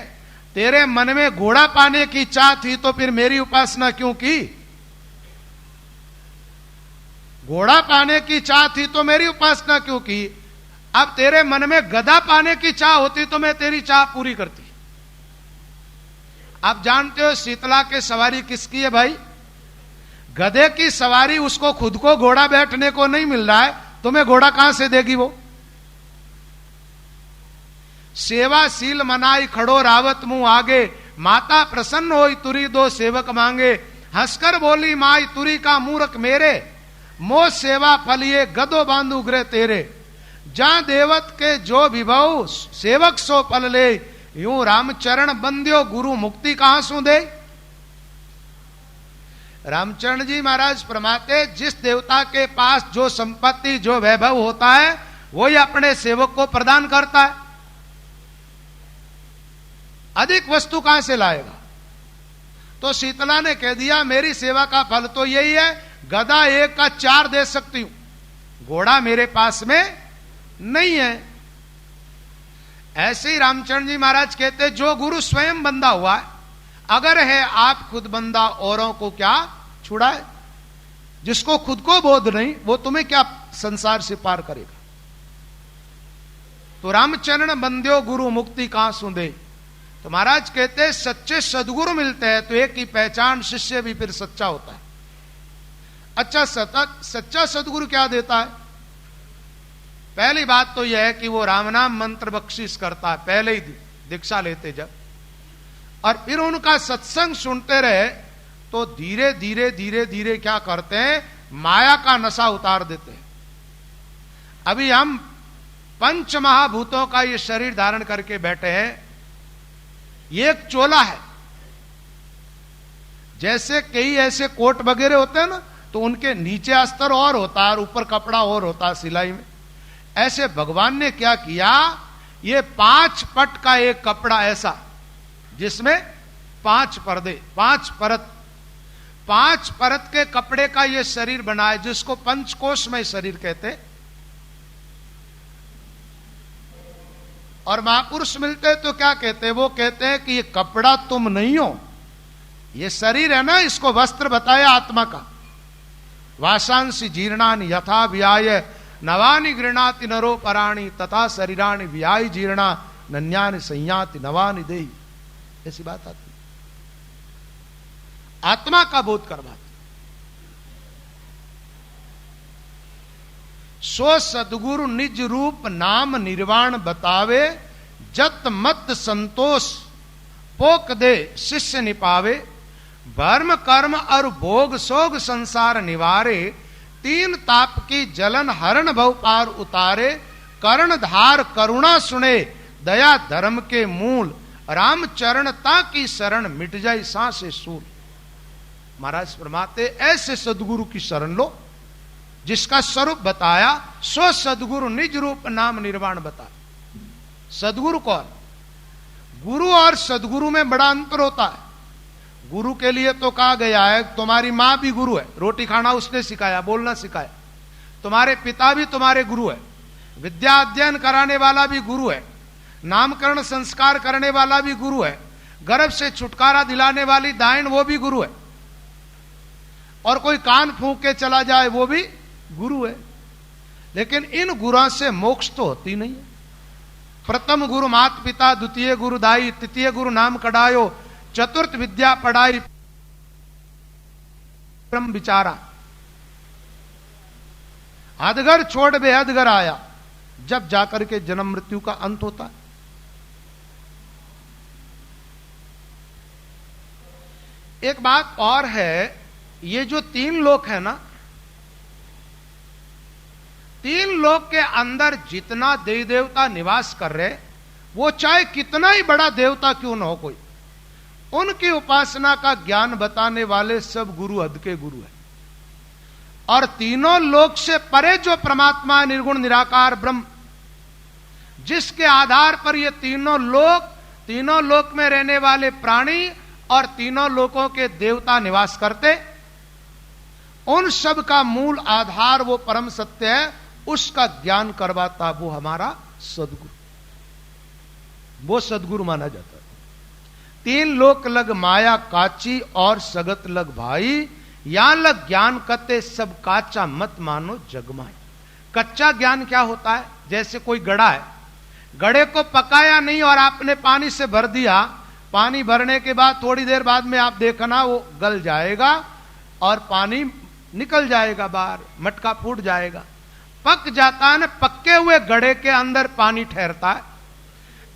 तेरे मन में घोड़ा पाने की चाह थी तो फिर मेरी उपासना क्यों की? घोड़ा पाने की चाह थी तो मेरी उपासना क्यों की? अब तेरे मन में गधा पाने की चाह होती तो मैं तेरी चाह पूरी करती। आप जानते हो शीतला के सवारी किसकी है भाई? गधे की सवारी, उसको खुद को घोड़ा बैठने को नहीं मिल रहा है, तुम्हें घोड़ा कहां से देगी वो? सेवाशील मनाई खड़ो रावत मुंह आगे, माता प्रसन्न होई तुरी दो सेवक मांगे। हंसकर बोली माई तुरी का मूर्ख मेरे, मो सेवा फलिए गदो बांधु ग्रह तेरे। जहां देवत के जो विभव सेवक सो फल ले, यूं रामचरण बंद्यो गुरु मुक्ति कहां सु दे। रामचरण जी महाराज फरमाते, जिस देवता के पास जो संपत्ति जो वैभव होता है वही अपने सेवक को प्रदान करता है, अधिक वस्तु कहां से लाएगा? तो शीतला ने कह दिया, मेरी सेवा का फल तो यही है, गधा एक का 4 दे सकती हूं, घोड़ा मेरे पास में नहीं है। ऐसे ही रामचरण जी महाराज कहते, जो गुरु स्वयं बंधा हुआ है, अगर है आप खुद बंदा औरों को क्या छुड़ाए? जिसको खुद को बोध नहीं वो तुम्हें क्या संसार से पार करेगा? तो रामचरण बंद्यो गुरु मुक्ति कहां सुंदे। तो महाराज कहते, सच्चे सदगुरु मिलते हैं तो एक की पहचान शिष्य भी फिर सच्चा होता है। अच्छा, सच्चा सदगुरु क्या देता है? पहली बात तो यह है कि वो राम नाम मंत्र बख्शिश करता है पहले ही दीक्षा लेते जब, और फिर उनका सत्संग सुनते रहे तो धीरे धीरे धीरे धीरे क्या करते हैं, माया का नशा उतार देते हैं। अभी हम 5 महाभूतों का ये शरीर धारण करके बैठे हैं, ये एक चोला है। जैसे कई ऐसे कोट वगैरह होते हैं ना, तो उनके नीचे अस्तर और होता है और ऊपर कपड़ा और होता है सिलाई में। ऐसे भगवान ने क्या किया, ये 5 पट का एक कपड़ा ऐसा जिसमें 5 पर्दे, 5 परत के कपड़े का ये शरीर बनाए, जिसको पंचकोशमय शरीर कहते। और महापुरुष मिलते तो क्या कहते, वो कहते हैं कि ये कपड़ा तुम नहीं हो, ये शरीर है ना, इसको वस्त्र बताया आत्मा का। वासांसी जीर्णानि यथा व्याय नवानि गृणाति नरो पराणि, तथा शरीराणि व्याय जीर्णा नन्यानि संयाति नवानि देहि। ऐसी बात आती, आत्मा का बोध करवाती। सो सदगुरु निज रूप नाम निर्वाण बतावे, जत मत संतोष पोक दे शिष्य निपावे। वर्म कर्म और भोग सोग संसार निवारे, तीन ताप की जलन हरण भव पार उतारे, कर्णधार करुणा सुने दया धर्म के मूल, राम चरणता की शरण मिट जाए सांसे सूल। महाराज फरमाते ऐसे सदगुरु की शरण लो जिसका स्वरूप बताया, सो सदगुरु निज रूप नाम निर्वाण बता। सदगुरु कौन? गुरु और सदगुरु में बड़ा अंतर होता है। गुरु के लिए तो कहा गया है तुम्हारी मां भी गुरु है, रोटी खाना उसने सिखाया, बोलना सिखाया। तुम्हारे पिता भी तुम्हारे गुरु है, विद्या अध्ययन कराने वाला भी गुरु है, नामकरण संस्कार करने वाला भी गुरु है, गर्भ से छुटकारा दिलाने वाली दाइन वो भी गुरु है, और कोई कान फूंक के चला जाए वो भी गुरु है। लेकिन इन गुरुओं से मोक्ष तो होती नहीं है। प्रथम गुरु मात पिता, द्वितीय गुरु दाई, तृतीय गुरु नाम कडायो, चतुर्थ विद्या पढ़ाई ब्रह्म विचारा। अधगर छोड़ बेअधगर आया, जब जाकर के जन्म मृत्यु का अंत होता है। एक बात और है, ये जो तीन लोक है ना, तीन लोक के अंदर जितना देवी देवता निवास कर रहे, वो चाहे कितना ही बड़ा देवता क्यों न हो कोई, उनकी उपासना का ज्ञान बताने वाले सब गुरु हद के गुरु है। और तीनों लोक से परे जो परमात्मा निर्गुण निराकार ब्रह्म, जिसके आधार पर ये तीनों लोक में रहने वाले प्राणी और तीनों लोकों के देवता निवास करते, उन सब का मूल आधार वो परम सत्य है, उसका ज्ञान करवाता वो हमारा सदगुरु, वो सदगुरु माना जाता है। तीन लोक लग माया काची और सगत लग भाई, यहां लग ज्ञान कते सब काचा मत मानो जगमाई। कच्चा ज्ञान क्या होता है? जैसे कोई गड़ा है, गड़े को पकाया नहीं और आपने पानी से भर दिया, पानी भरने के बाद थोड़ी देर बाद में आप देखना वो गल जाएगा और पानी निकल जाएगा बाहर, मटका फूट जाएगा, पक जाता है ना। पक्के हुए गड़े के अंदर पानी ठहरता है।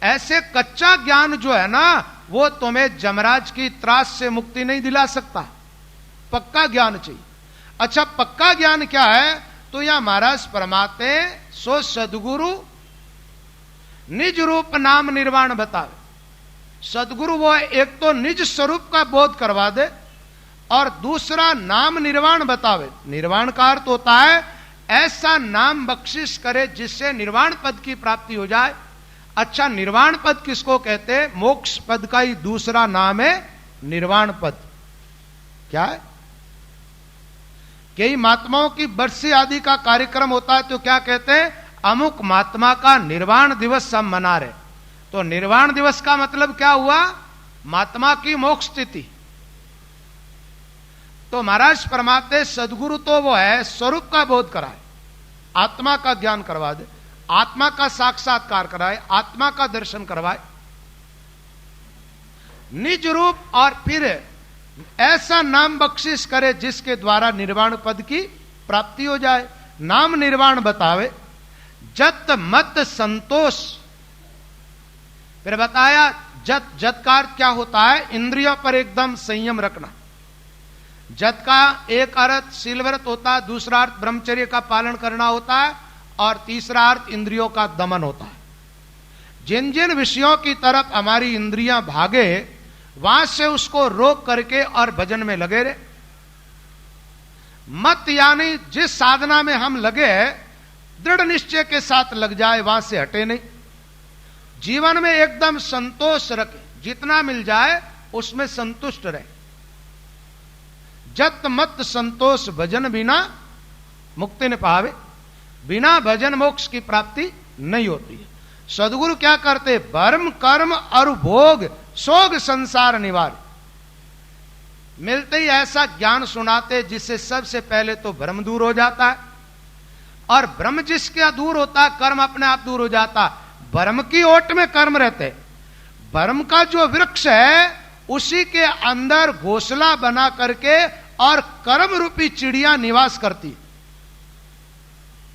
ऐसे कच्चा ज्ञान जो है ना, वो तुम्हें जमराज की त्रास से मुक्ति नहीं दिला सकता, पक्का ज्ञान चाहिए। अच्छा, पक्का ज्ञान क्या है? तो यहां महाराज फरमाते सो सदगुरु निज रूप नाम निर्वाण बतावे। सदगुरु वो है, एक तो निज स्वरूप का बोध करवा दे और दूसरा नाम निर्वाण बतावे। निर्वाण का अर्थ होता है ऐसा नाम बख्शिश करे जिससे निर्वाण पद की प्राप्ति हो जाए। अच्छा, निर्वाण पद किसको कहते हैं? मोक्ष पद का ही दूसरा नाम है निर्वाण पद। क्या है? कई महात्माओं की बरसी आदि का कार्यक्रम होता है तो क्या कहते हैं? अमुक महात्मा का निर्वाण दिवस हम मना रहे। तो निर्वाण दिवस का मतलब क्या हुआ? महात्मा की मोक्ष स्थिति। तो महाराज फरमाते सदगुरु तो वो है स्वरूप का बोध कराए, आत्मा का ज्ञान करवा दे, आत्मा का साक्षात्कार कराए, आत्मा का दर्शन करवाए, निज रूप, और फिर ऐसा नाम बख्शिश करे जिसके द्वारा निर्वाण पद की प्राप्ति हो जाए। नाम निर्वाण बतावे, जत मत संतोष। फिर बताया जत का अर्थ क्या होता है? इंद्रियों पर एकदम संयम रखना। जत का एक अर्थ शीलव्रत होता है, दूसरा अर्थ ब्रह्मचर्य का पालन करना होता है, और तीसरा अर्थ इंद्रियों का दमन होता है। जिन जिन विषयों की तरफ हमारी इंद्रियां भागे, वहां से उसको रोक करके और भजन में लगे रहे। मत यानी जिस साधना में हम लगे दृढ़ निश्चय के साथ लग जाए, वहां से हटे नहीं। जीवन में एकदम संतोष रखे, जितना मिल जाए उसमें संतुष्ट रहे। जत मत संतोष भजन बिना मुक्ति न पावे। बिना भजन मोक्ष की प्राप्ति नहीं होती है। सदगुरु क्या करते? भर्म कर्म और भोग सोग संसार निवार। मिलते ही ऐसा ज्ञान सुनाते जिससे सबसे पहले तो भ्रम दूर हो जाता है, और भ्रम जिसके दूर होता है कर्म अपने आप दूर हो जाता। भ्रम की ओट में कर्म रहते। भ्रम का जो वृक्ष है उसी के अंदर घोंसला बना करके और कर्म रूपी चिड़िया निवास करती।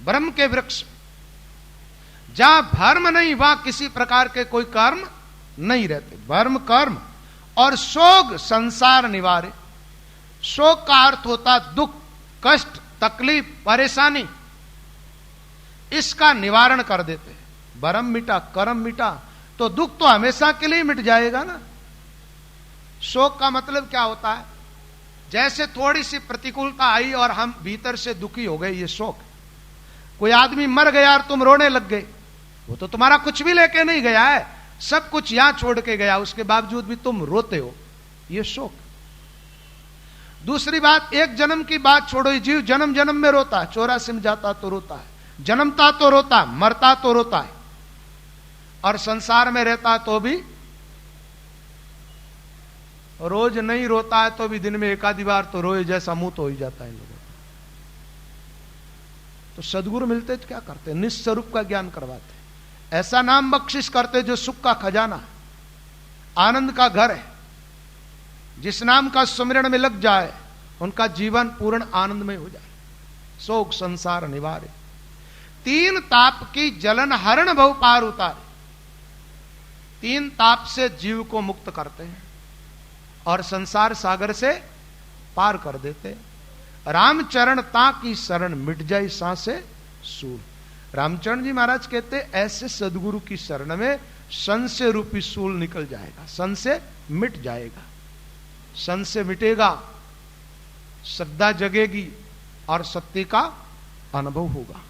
ब्रह्म के वृक्ष जहां भर्म नहीं, वहां किसी प्रकार के कोई कर्म नहीं रहते। भर्म कर्म और सोग संसार निवारे। शोक का अर्थ होता दुख, कष्ट, तकलीफ, परेशानी, इसका निवारण कर देते। बरम मिटा करम मिटा, तो दुख तो हमेशा के लिए मिट जाएगा ना। शोक का मतलब क्या होता है? जैसे थोड़ी सी प्रतिकूलता आई और हम भीतर से दुखी हो गए, ये शोक। कोई आदमी मर गया और तुम रोने लग गए, वो तो तुम्हारा कुछ भी लेके नहीं गया है, सब कुछ यहां छोड़ के गया, उसके बावजूद भी तुम रोते हो, ये शोक। दूसरी बात, एक जन्म की बात छोड़ो, जीव जन्म जन्म में रोता है, 84 में जाता तो रोता है, जन्मता तो रोता, मरता तो रोता है, और संसार में रहता तो भी रोज नहीं रोता है तो भी दिन में एक आधी बार तो रोए जैसा मुंह तो हो ही जाता है लोगों। तो सदगुरु मिलते तो क्या करते? निस्वरूप का ज्ञान करवाते, ऐसा नाम बख्शिश करते जो सुख का खजाना है, आनंद का घर है। जिस नाम का सुमिरन में लग जाए उनका जीवन पूर्ण आनंदमय हो जाए। शोक संसार निवारे, तीन ताप की जलन हरण भव पार उतारे। तीन ताप से जीव को मुक्त करते हैं और संसार सागर से पार कर देते। रामचरण ता की शरण मिट जाए सांसे सूल। रामचरण जी महाराज कहते ऐसे सदगुरु की शरण में संशय रूपी सूल निकल जाएगा, संशय मिट जाएगा, संशय मिटेगा, श्रद्धा जगेगी और सत्य का अनुभव होगा।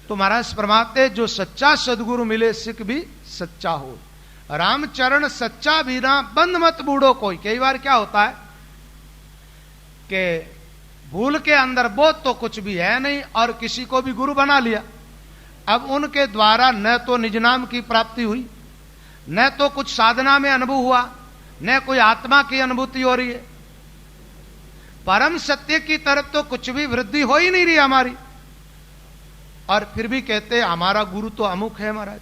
तो महाराज फरमाते जो सच्चा सदगुरु मिले सिख भी सच्चा हो। रामचरण सच्चा बिना बंद मत बूढ़ो कोई। कई बार क्या होता है कि भूल के अंदर बोध तो कुछ भी है नहीं और किसी को भी गुरु बना लिया। अब उनके द्वारा न तो निज नाम की प्राप्ति हुई, न तो कुछ साधना में अनुभव हुआ, न कोई आत्मा की अनुभूति हो रही है, परम सत्य की तरफ तो कुछ भी वृद्धि हो ही नहीं रही हमारी, और फिर भी कहते हमारा गुरु तो अमुक है महाराज,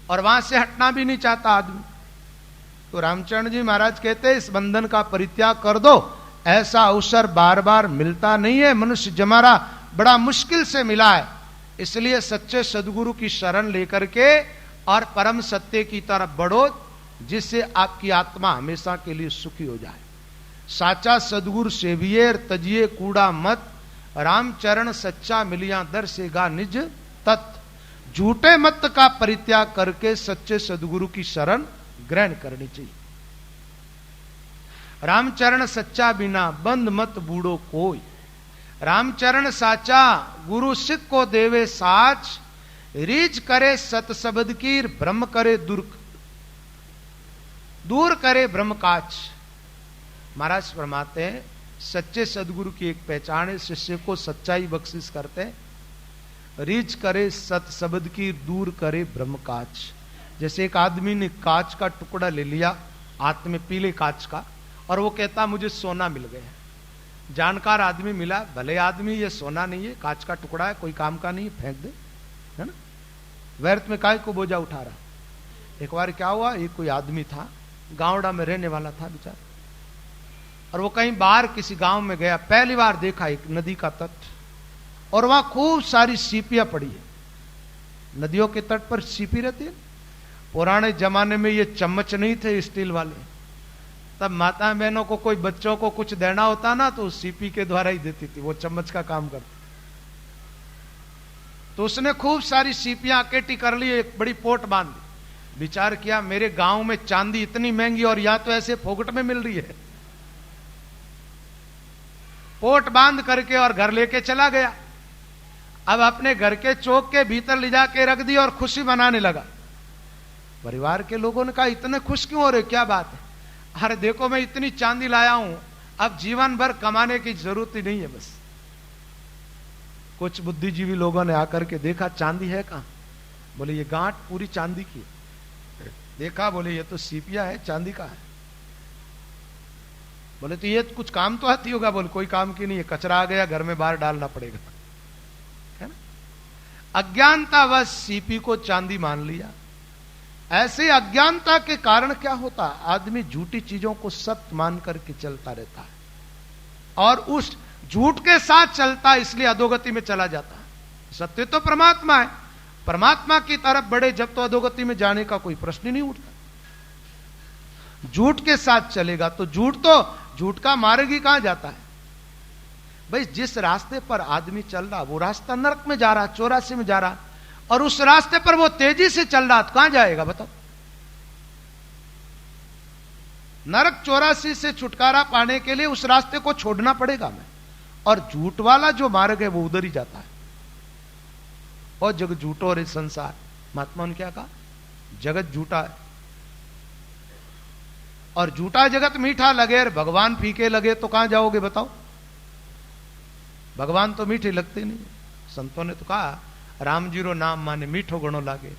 और वहां से हटना भी नहीं चाहता आदमी। तो रामचरण जी महाराज कहते इस बंधन का परित्याग कर दो। ऐसा अवसर बार बार मिलता नहीं है, मनुष्य जमारा बड़ा मुश्किल से मिला है। इसलिए सच्चे सदगुरु की शरण लेकर के और परम सत्य की तरफ बढ़ो, जिससे आपकी आत्मा हमेशा के लिए सुखी हो जाए। साचा सदगुरु सेवियर तजिए कूड़ा मत, रामचरण सच्चा मिलिया दर्शेगा निज तत्। झूठे मत का परित्याग करके सच्चे सदगुरु की शरण ग्रहण करनी चाहिए। रामचरण सच्चा बिना बंद मत बूढ़ो कोई। रामचरण साचा गुरु सिख को देवे साच, रीज करे सत शब्द की ब्रह्म करे दूर करे ब्रह्म काच। महाराज फरमाते हैं सच्चे सदगुरु की एक पहचान है, शिष्य को सच्चाई बख्शिश करते हैं, रीच करे सत शब्द की दूर करे ब्रह्म काच। जैसे एक आदमी ने कांच का टुकड़ा ले लिया हाथ में, पीले कांच का, और वो कहता मुझे सोना मिल गया। जानकार आदमी मिला, भले आदमी ये सोना नहीं है, कांच का टुकड़ा है, कोई काम का नहीं, फेंक दे, है ना, व्यर्थ में काय को बोझा उठा रहा। एक बार क्या हुआ, एक कोई आदमी था, गांवड़ा में रहने वाला था बेचारा, और वो कहीं बाहर किसी गांव में गया, पहली बार देखा एक नदी का तट, और वहां खूब सारी सीपियां पड़ी है। नदियों के तट पर सीपी रहती है। पुराने जमाने में ये चम्मच नहीं थे स्टील वाले, तब माता बहनों को कोई बच्चों को कुछ देना होता ना तो सीपी के द्वारा ही देती थी, वो चम्मच का काम करती। तो उसने खूब सारी सीपियां इकट्ठी कर ली, एक बड़ी पोट बांध दी। विचार किया मेरे गांव में चांदी इतनी महंगी और यहां तो ऐसे फोकट में मिल रही है। पोट बांध करके और घर लेके चला गया। अब अपने घर के चौक के भीतर ले जाके रख दी और खुशी मनाने लगा। परिवार के लोगों ने कहा इतने खुश क्यों हो रहे, क्या बात है? अरे देखो मैं इतनी चांदी लाया हूं, अब जीवन भर कमाने की जरूरत ही नहीं है बस। कुछ बुद्धिजीवी लोगों ने आकर के देखा चांदी है कहां, बोले ये गांठ पूरी चांदी की है। देखा, बोले ये तो सीपिया है, चांदी का है। बोले तो ये कुछ काम तो आती होगा, बोले कोई काम की नहीं है, कचरा आ गया घर में बाहर डालना पड़ेगा, है ना। अज्ञानता वश सीपी को चांदी मान लिया। ऐसे अज्ञानता के कारण क्या होता, आदमी झूठी चीजों को सत्य मान करके चलता रहता है और उस झूठ के साथ चलता, इसलिए अधोगति में चला जाता है। सत्य तो परमात्मा है, परमात्मा की तरफ बढ़े जब तो अधोगति में जाने का कोई प्रश्न ही नहीं उठता। झूठ के साथ चलेगा तो झूठ का मार्ग ही कहां जाता है भाई? जिस रास्ते पर आदमी चल रहा वो रास्ता नरक में जा रहा, 84 में जा रहा, और उस रास्ते पर वो तेजी से चल रहा तो कहां जाएगा बताओ? नरक 84 से छुटकारा पाने के लिए उस रास्ते को छोड़ना पड़ेगा हमें, और झूठ वाला जो मार्ग है वो उधर ही जाता है। और जगत झूठो और संसार, महात्मा ने क्या कहा? जगत झूठा है और झूठा जगत मीठा लगे और भगवान फीके लगे तो कहां जाओगे बताओ? भगवान तो मीठे लगते नहीं। संतों ने तो कहा राम जी रो नाम माने मीठो गणो लागे।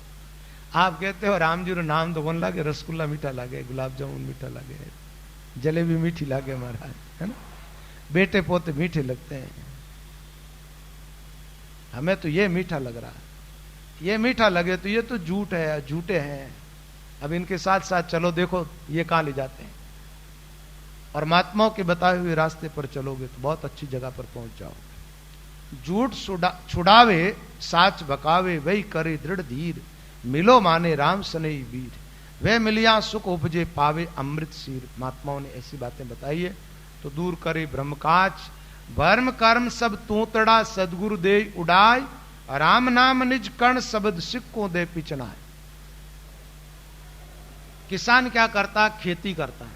आप कहते हो राम जी रो नाम तो कौन लागे? रसगुल्ला मीठा लागे, गुलाब जामुन मीठा लागे, जलेबी मीठी लागे महाराज, है ना? बेटे पोते मीठे लगते हैं, हमें तो ये मीठा लग रहा है। ये मीठा लगे तो ये तो झूठ है, झूठे हैं। अब इनके साथ साथ चलो, देखो ये कहां ले जाते हैं। और महात्माओं के बताए हुए रास्ते पर चलोगे तो बहुत अच्छी जगह पर पहुंच जाओगे। झूठ छुड़ावे साच बकावे, वही करे दृढ़ धीर, मिलो माने राम सनई वीर, वे मिलिया सुख उपजे पावे अमृत सीर। महात्माओं ने ऐसी बातें बताई है। तो दूर करे ब्रह्मकाच, भर्म कर्म सब तूतड़ा, सदगुरु दे उड़ाय, राम नाम निज कर्ण शब्द सिक्कों दे पिचनाय। किसान क्या करता? खेती करता है,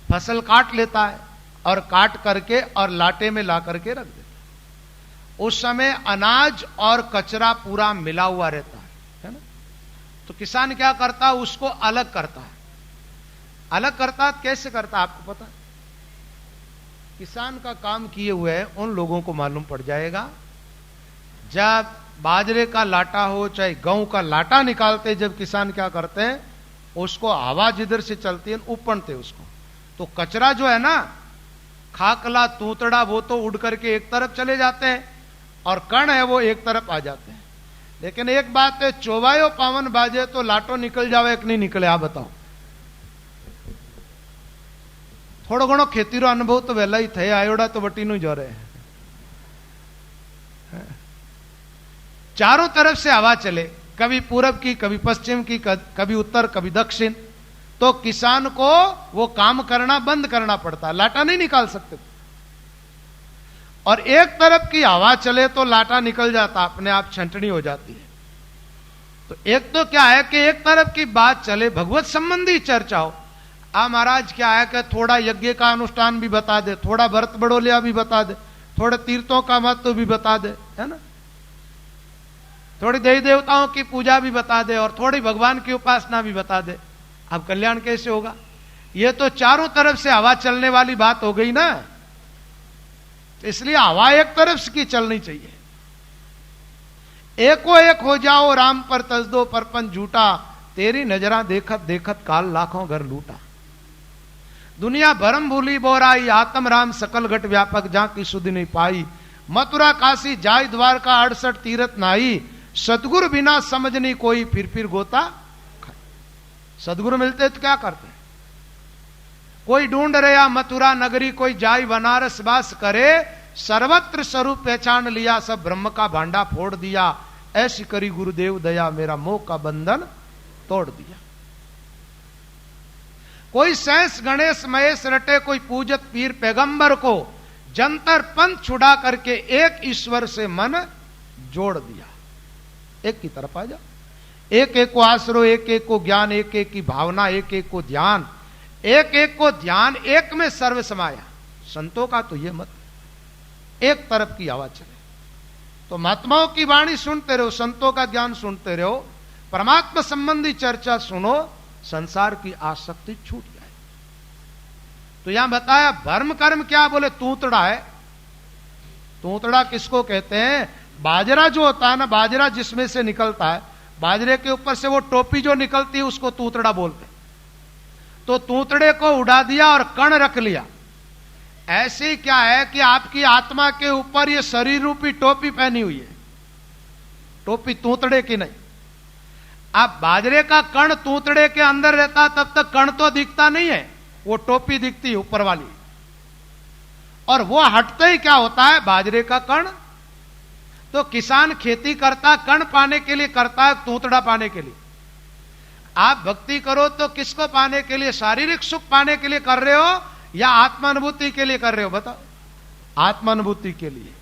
फसल काट लेता है और काट करके और लाटे में ला करके रख देता। उस समय अनाज और कचरा पूरा मिला हुआ रहता है ना? तो किसान क्या करता? उसको अलग करता है। अलग करता कैसे करता आपको पता? किसान का काम किए हुए उन लोगों को मालूम पड़ जाएगा। जब बाजरे का लाटा हो चाहे गेहूं का लाटा निकालते, जब किसान क्या करते हैं, उसको हवा जिधर से चलती है उपनते उसको, तो कचरा जो है ना, खाकला तूतड़ा, वो तो उड़ करके एक तरफ चले जाते हैं और कण है वो एक तरफ आ जाते हैं। लेकिन एक बात है, चौवायो पावन बाजे तो लाटो निकल जावे कि नहीं निकले? आप बताओ। थोड़ो घणो खेती रो अनुभव तो वेला ही थे, आयोड़ा तो वटी नु जोरे। चारों तरफ से हवा चले, कभी पूरब की, कभी पश्चिम की, कभी उत्तर, कभी दक्षिण, तो किसान को वो काम करना बंद करना पड़ता, लाटा नहीं निकाल सकते। और एक तरफ की हवा चले तो लाटा निकल जाता, अपने आप छंटनी हो जाती है। तो एक तो क्या है कि एक तरफ की बात चले, भगवत संबंधी चर्चा हो। महाराज क्या है कि थोड़ा यज्ञ का अनुष्ठान भी बता दे, थोड़ा व्रत बड़ोलिया भी बता दे, थोड़े तीर्थों का महत्व भी बता दे, है ना? थोड़ी देवी देवताओं की पूजा भी बता दे और थोड़ी भगवान की उपासना भी बता दे। अब कल्याण कैसे होगा? ये तो चारों तरफ से हवा चलने वाली बात हो गई ना। इसलिए हवा एक तरफ की चलनी चाहिए। एको एक हो जाओ राम पर तज दो परपन झूठा, तेरी नजरा देखत देखत काल लाखों घर लूटा। दुनिया भरम भूली बोराई, आत्म राम सकल घट व्यापक, जहां की सुधि नहीं पाई। मथुरा काशी जाय द्वारका, 68 तीरथ नाई, सदगुरु बिना समझ नहीं कोई, फिर गोता खाई। सदगुरु मिलते तो क्या करते? कोई ढूंढ रहा मथुरा नगरी, कोई जाय बनारस वास करे, सर्वत्र स्वरूप पहचान लिया, सब ब्रह्म का भांडा फोड़ दिया। ऐसी करी गुरुदेव दया, मेरा मोह का बंधन तोड़ दिया। कोई सैंस गणेश महेश रटे, कोई पूजत पीर पैगंबर को, जंतर पंथ छुड़ा करके एक ईश्वर से मन जोड़ दिया। एक की तरफ आ जा, एक एक को आश्रो, एक एक को ज्ञान, एक एक की भावना, एक एक को ध्यान, एक एक को ध्यान, एक में सर्व समाया। संतों का तो ये मत, एक तरफ की हवा चले। तो महात्माओं की वाणी सुनते रहो, संतों का ज्ञान सुनते रहो, परमात्मा संबंधी चर्चा सुनो, संसार की आसक्ति छूट जाए। तो यहां बताया भर्म कर्म क्या? बोले तूतड़ा है। तूतड़ा किसको कहते हैं? बाजरा जो होता है ना, बाजरा जिसमें से निकलता है, बाजरे के ऊपर से वो टोपी जो निकलती है उसको तूतड़ा बोलते हैं। तो तूतड़े को उड़ा दिया और कण रख लिया। ऐसे ही क्या है कि आपकी आत्मा के ऊपर ये शरीर रूपी टोपी पहनी हुई है, टोपी तूतड़े की नहीं। आप बाजरे का कण तूतड़े के अंदर रहता, तब तक कण तो दिखता नहीं है, वो टोपी दिखती है ऊपर वाली। और वो हटते ही क्या होता है? बाजरे का कण। तो किसान खेती करता कण पाने के लिए करता है, तूतड़ा पाने के लिए। आप भक्ति करो तो किसको पाने के लिए, शारीरिक सुख पाने के लिए कर रहे हो या आत्मानुभूति के लिए कर रहे हो? बताओ। आत्मानुभूति के लिए।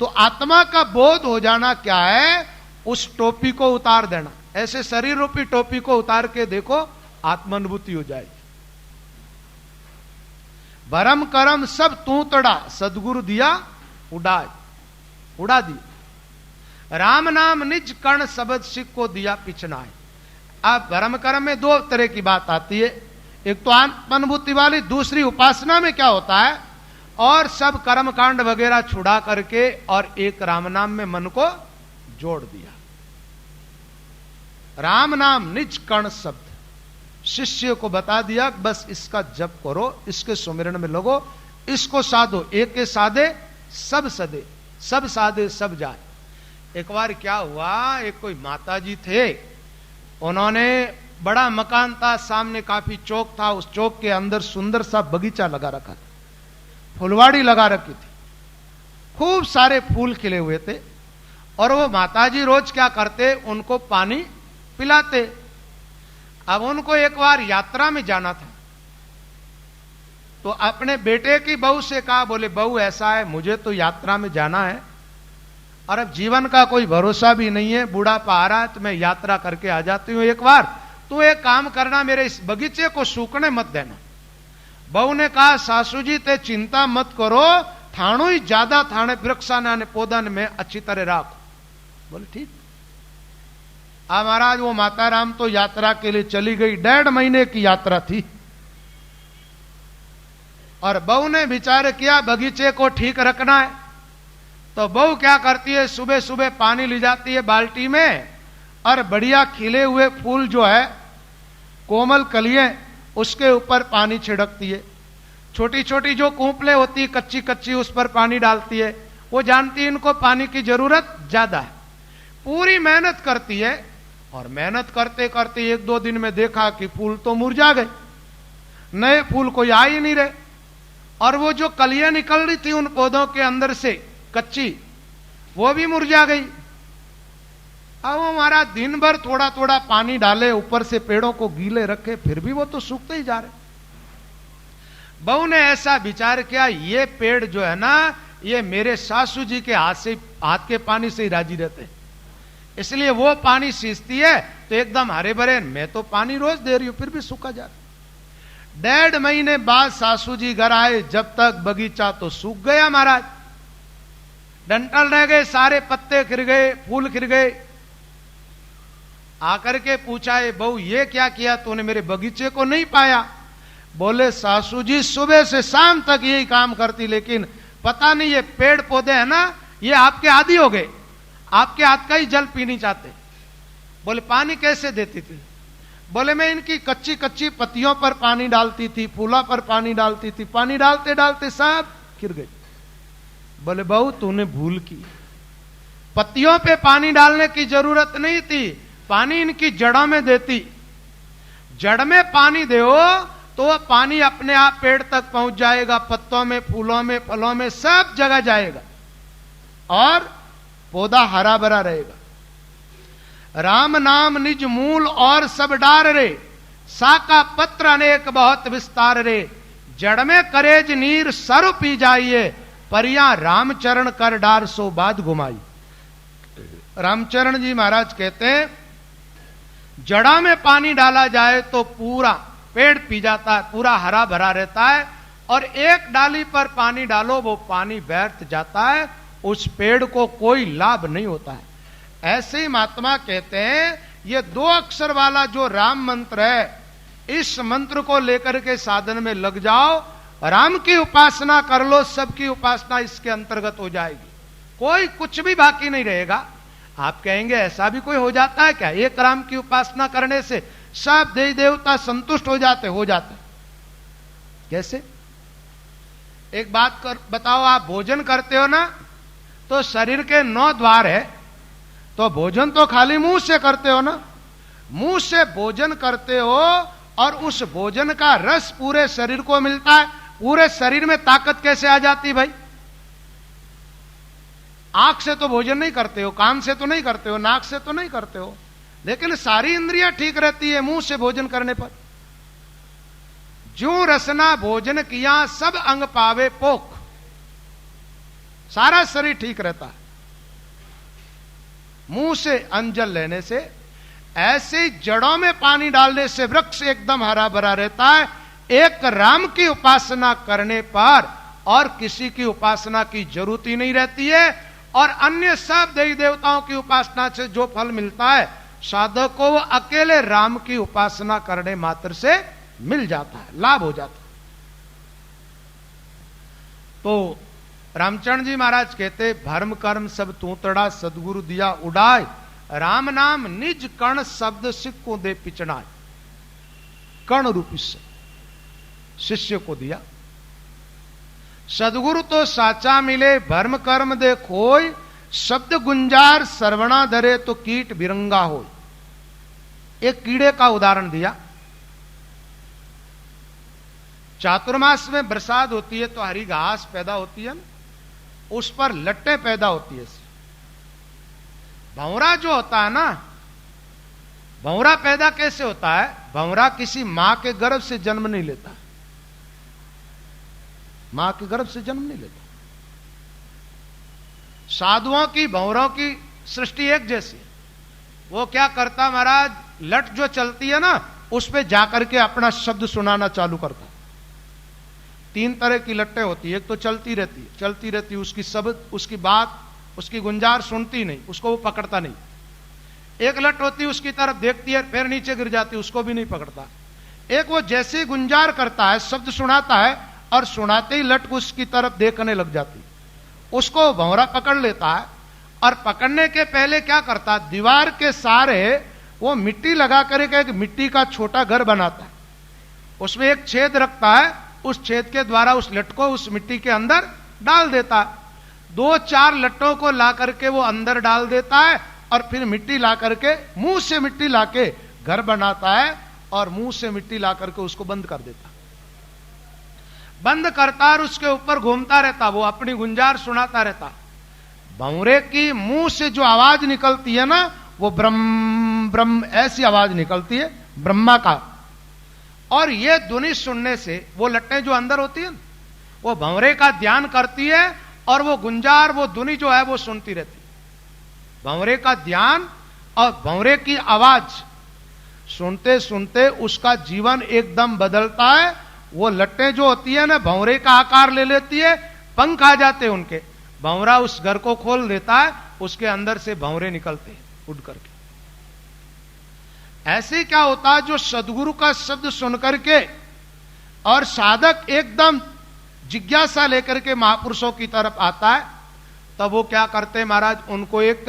तो आत्मा का बोध हो जाना क्या है? उस टोपी को उतार देना। ऐसे शरीर रूपी टोपी को उतार के देखो, आत्मानुभूति हो जाएगी। भरम करम सब तू तड़ा, सदगुरु दिया उड़ा दिया। राम नाम निज कर्ण शब्द सिख को दिया पिछनाए। अब भरम कर्म में दो तरह की बात आती है, एक तो आत्मानुभूति वाली, दूसरी उपासना में क्या होता है, और सब कर्म कांड वगैरह छुड़ा करके और एक राम नाम में मन को जोड़ दिया। राम नाम निज कर्ण शब्द, शिष्य को बता दिया बस इसका जप करो, इसके सुमिरन में लगो, इसको साधो, एक के साधे सब सदे, सब साधे सब जाए। एक बार क्या हुआ, एक कोई माताजी थे, उन्होंने बड़ा मकान था, सामने काफी चौक था, उस चौक के अंदर सुंदर सा बगीचा लगा रखा था, फुलवाड़ी लगा रखी थी, खूब सारे फूल खिले हुए थे। और वो माताजी रोज क्या करते, उनको पानी पिलाते। अब उनको एक बार यात्रा में जाना था, तो अपने बेटे की बहू से कहा, बोले बहू ऐसा है, मुझे तो यात्रा में जाना है और अब जीवन का कोई भरोसा भी नहीं है, बूढ़ापा आ रहा है, तो मैं यात्रा करके आ जाती हूं एक बार, तो एक काम करना, मेरे इस बगीचे को सूखने मत देना। बहू ने कहा, सासू जी ते चिंता मत करो, थाणु ही ज्यादा थाने वृक्षाना ने पौधा में अच्छी तरह राखो। बोले ठीक। अब महाराज वो माता राम तो यात्रा के लिए चली गई, 1.5 महीने की यात्रा थी, और बहू ने विचार किया बगीचे को ठीक रखना है। तो बहू क्या करती है, सुबह सुबह पानी ले जाती है बाल्टी में, और बढ़िया खिले हुए फूल जो है, कोमल कलियां, उसके ऊपर पानी छिड़कती है। छोटी छोटी जो कूंपले होती है कच्ची कच्ची, उस पर पानी डालती है। वो जानती है इनको पानी की जरूरत ज्यादा है, पूरी मेहनत करती है। और मेहनत करते करते 1-2 दिन में देखा कि फूल तो मुरझा गए, नए फूल कोई आ ही नहीं रहे, और वो जो कलियां निकल रही थी उन पौधों के अंदर से कच्ची, वो भी मुरझा गई। अब वो हमारा दिन भर थोड़ा थोड़ा पानी डाले, ऊपर से पेड़ों को गीले रखे, फिर भी वो तो सूखते ही जा रहे। बहू ने ऐसा विचार किया, ये पेड़ जो है ना, ये मेरे सासू जी के हाथ के पानी से ही राजी रहते, इसलिए वो पानी सींचती है तो एकदम हरे भरे, मैं तो पानी रोज दे रही हूं फिर भी सूखा जा रहा। 1.5 महीने बाद सासू जी घर आए, जब तक बगीचा तो सूख गया महाराज, डंठल रह गए, सारे पत्ते खिर गए, फूल खिर गए। आकर के पूछा, है बहू ये क्या किया तूने, मेरे बगीचे को नहीं पाया? बोले सासू जी सुबह से शाम तक यही काम करती, लेकिन पता नहीं ये पेड़ पौधे है ना, ये आपके आदी हो गए, आपके हाथ का ही जल पीनी चाहते। बोले पानी कैसे देती थी? बोले मैं इनकी कच्ची कच्ची पत्तियों पर पानी डालती थी, फूला पर पानी डालती थी, पानी डालते डालते सब गिर गई। बोले बहू तूने भूल की, पत्तियों पे पानी डालने की जरूरत नहीं थी, पानी इनकी जड़ों में देती। जड़ में पानी दो तो वह पानी अपने आप पेड़ तक पहुंच जाएगा, पत्तों में, फूलों में, फलों में, सब जगह जाएगा और पौधा हरा भरा रहेगा। राम नाम निज मूल और सब डार रे, साका पत्र अनेक बहुत विस्तार रे, जड़ में करेज नीर सर्व पी जाइए, परिया रामचरण कर डार सो बाद घुमाई। रामचरण जी महाराज कहते हैं, जड़ा में पानी डाला जाए तो पूरा पेड़ पी जाता है, पूरा हरा भरा रहता है, और एक डाली पर पानी डालो वो पानी व्यर्थ जाता है, उस पेड़ को कोई लाभ नहीं होता है। ऐसे ही महात्मा कहते हैं, ये 2 अक्षर वाला जो राम मंत्र है, इस मंत्र को लेकर के साधन में लग जाओ, राम की उपासना कर लो, सबकी उपासना इसके अंतर्गत हो जाएगी, कोई कुछ भी बाकी नहीं रहेगा। आप कहेंगे ऐसा भी कोई हो जाता है क्या, एक राम की उपासना करने से सब देवी देवता संतुष्ट हो जाते? कैसे? एक बात बताओ, आप भोजन करते हो ना, तो शरीर के 9 द्वार है, तो भोजन तो खाली मुंह से करते हो ना, मुंह से भोजन करते हो और उस भोजन का रस पूरे शरीर को मिलता है, पूरे शरीर में ताकत कैसे आ जाती भाई? आंख से तो भोजन नहीं करते हो, कान से तो नहीं करते हो, नाक से तो नहीं करते हो, लेकिन सारी इंद्रियां ठीक रहती है मुंह से भोजन करने पर। जो रसना भोजन किया सब अंग पावे पोख, सारा शरीर ठीक रहता है मुंह से अंजल लेने से। ऐसे जड़ों में पानी डालने से वृक्ष एकदम हरा भरा रहता है। एक राम की उपासना करने पर और किसी की उपासना की जरूरत ही नहीं रहती है। और अन्य सब देवी देवताओं की उपासना से जो फल मिलता है साधक को वो अकेले राम की उपासना करने मात्र से मिल जाता है, लाभ हो जाता है। तो रामचंद्र जी महाराज कहते, भर्म कर्म सब तूतड़ा सदगुरु दिया उड़ाए, राम नाम निज कर्ण शब्द सिक्को दे पिचनाए। कर्ण रूपी शिष्य को दिया। सदगुरु तो साचा मिले भर्म कर्म दे खोय, शब्द गुंजार सर्वणा धरे तो कीट बिरंगा हो। एक कीड़े का उदाहरण दिया। चातुर्मास में बरसात होती है तो हरी घास पैदा होती है ना, उस पर लट्टे पैदा होती है। भंवरा जो होता है ना, भंवरा पैदा कैसे होता है? भंवरा किसी मां के गर्भ से जन्म नहीं लेता, मां के गर्भ से जन्म नहीं लेता। साधुओं की भंवरों की सृष्टि एक जैसी है। वो क्या करता महाराज, लट जो चलती है ना उस पे जाकर के अपना शब्द सुनाना चालू करता। 3 तरह की लट्टें होती है। एक तो चलती रहती है, उसकी शब्द, उसकी बात, उसकी गुंजार सुनती नहीं, उसको वो पकड़ता नहीं। एक लट होती है उसकी तरफ देखती है फिर नीचे गिर जाती है, उसको भी नहीं पकड़ता। एक वो जैसे गुंजार करता है, शब्द सुनाता है और सुनाते ही लट उसकी तरफ देखने लग जाती, उसको भंवरा पकड़ लेता है। और पकड़ने के पहले क्या करता, दीवार के सारे वो मिट्टी लगा कर एक मिट्टी का छोटा घर बनाता है, उसमें एक छेद रखता है, उस छेद के द्वारा उस लट को उस मिट्टी के अंदर डाल देता है। 2-4 लट्टों को ला करके वो अंदर डाल देता है और फिर मिट्टी ला करके, मुंह से मिट्टी लाके घर बनाता है और मुंह से मिट्टी ला करके उसको बंद कर देता। बंद करता और उसके ऊपर घूमता रहता, वो अपनी गुंजार सुनाता रहता। भंवरे की मुंह से जो आवाज निकलती है ना, वो ब्रह्म ब्रह्म ऐसी आवाज निकलती है, ब्रह्मा का। और ये ध्वनि सुनने से वो लट्टें जो अंदर होती है वो भंवरे का ध्यान करती है और वो गुंजार, वो ध्वनि जो है वो सुनती रहती है। भंवरे का ध्यान और भंवरे की आवाज सुनते सुनते उसका जीवन एकदम बदलता है। वो लट्टें जो होती है ना भंवरे का आकार ले लेती है, पंख आ जाते हैं उनके, भंवरा उस घर को खोल देता है, उसके अंदर से भंवरे निकलते हैं उड़ करके। ऐसे क्या होता है, जो सदगुरु का शब्द सुनकर के और साधक एकदम जिज्ञासा लेकर के महापुरुषों की तरफ आता है, तब वो क्या करते महाराज, उनको एक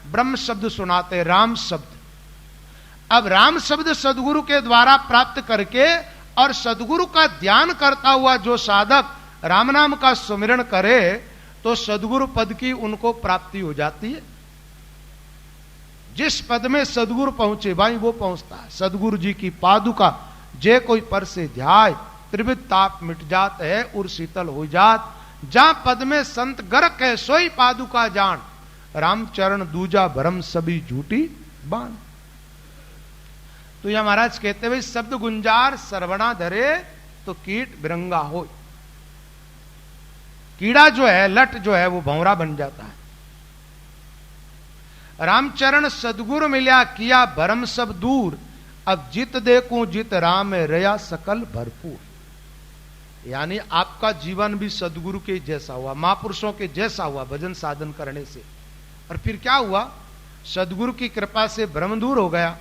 ब्रह्म शब्द सुनाते, राम शब्द। अब राम शब्द सदगुरु के द्वारा प्राप्त करके और सदगुरु का ध्यान करता हुआ जो साधक राम नाम का सुमिरन करे तो सदगुरु पद की उनको प्राप्ति हो जाती है। जिस पद में सदगुरु पहुंचे भाई वो पहुंचता है। सदगुरु जी की पादुका जे कोई पर से ध्याय, त्रिविध ताप मिट जात है उर शीतल हो जात। जहां पद में संत गरक है सोई पादुका जान, रामचरण दूजा भरम सभी झूठी बाण। तो यह महाराज कहते हुए शब्द गुंजार सर्वणा धरे तो कीट बिरंगा हो। कीड़ा जो है, लट जो है वो भंवरा बन जाता है। रामचरण सदगुरु मिल्या किया भरम सब दूर, अब जित देखूं जित राम रया सकल भरपूर। यानी आपका जीवन भी सदगुरु के जैसा हुआ, महापुरुषों के जैसा हुआ भजन साधन करने से। और फिर क्या हुआ, सदगुरु की कृपा से भ्रम दूर हो गया,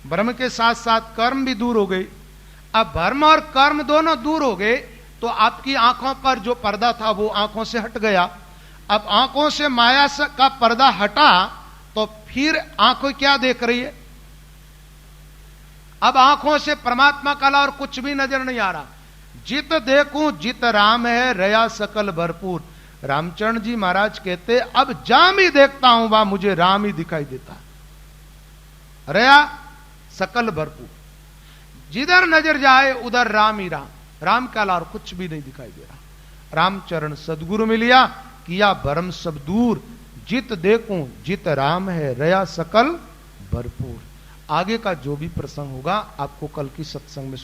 भ्रम के साथ साथ कर्म भी दूर हो गई। अब भ्रम और कर्म दोनों दूर हो गए तो आपकी आंखों पर जो पर्दा था वो आंखों से हट गया। अब आंखों से माया का पर्दा हटा तो फिर आंखें क्या देख रही है, अब आंखों से परमात्मा कला और कुछ भी नजर नहीं आ रहा। जित देखूं जित राम है रया सकल भरपूर। रामचरण जी महाराज कहते अब जहां भी देखता हूं वहां मुझे राम ही दिखाई देता, रया सकल भरपूर। जिधर नजर जाए उधर राम ही राम, राम के अलावा कुछ भी नहीं दिखाई दे रहा। रामचरण सदगुरु मिलिया किया भरम सब दूर, जित देखूं जित राम है रया सकल भरपूर। आगे का जो भी प्रसंग होगा आपको कल की सत्संग में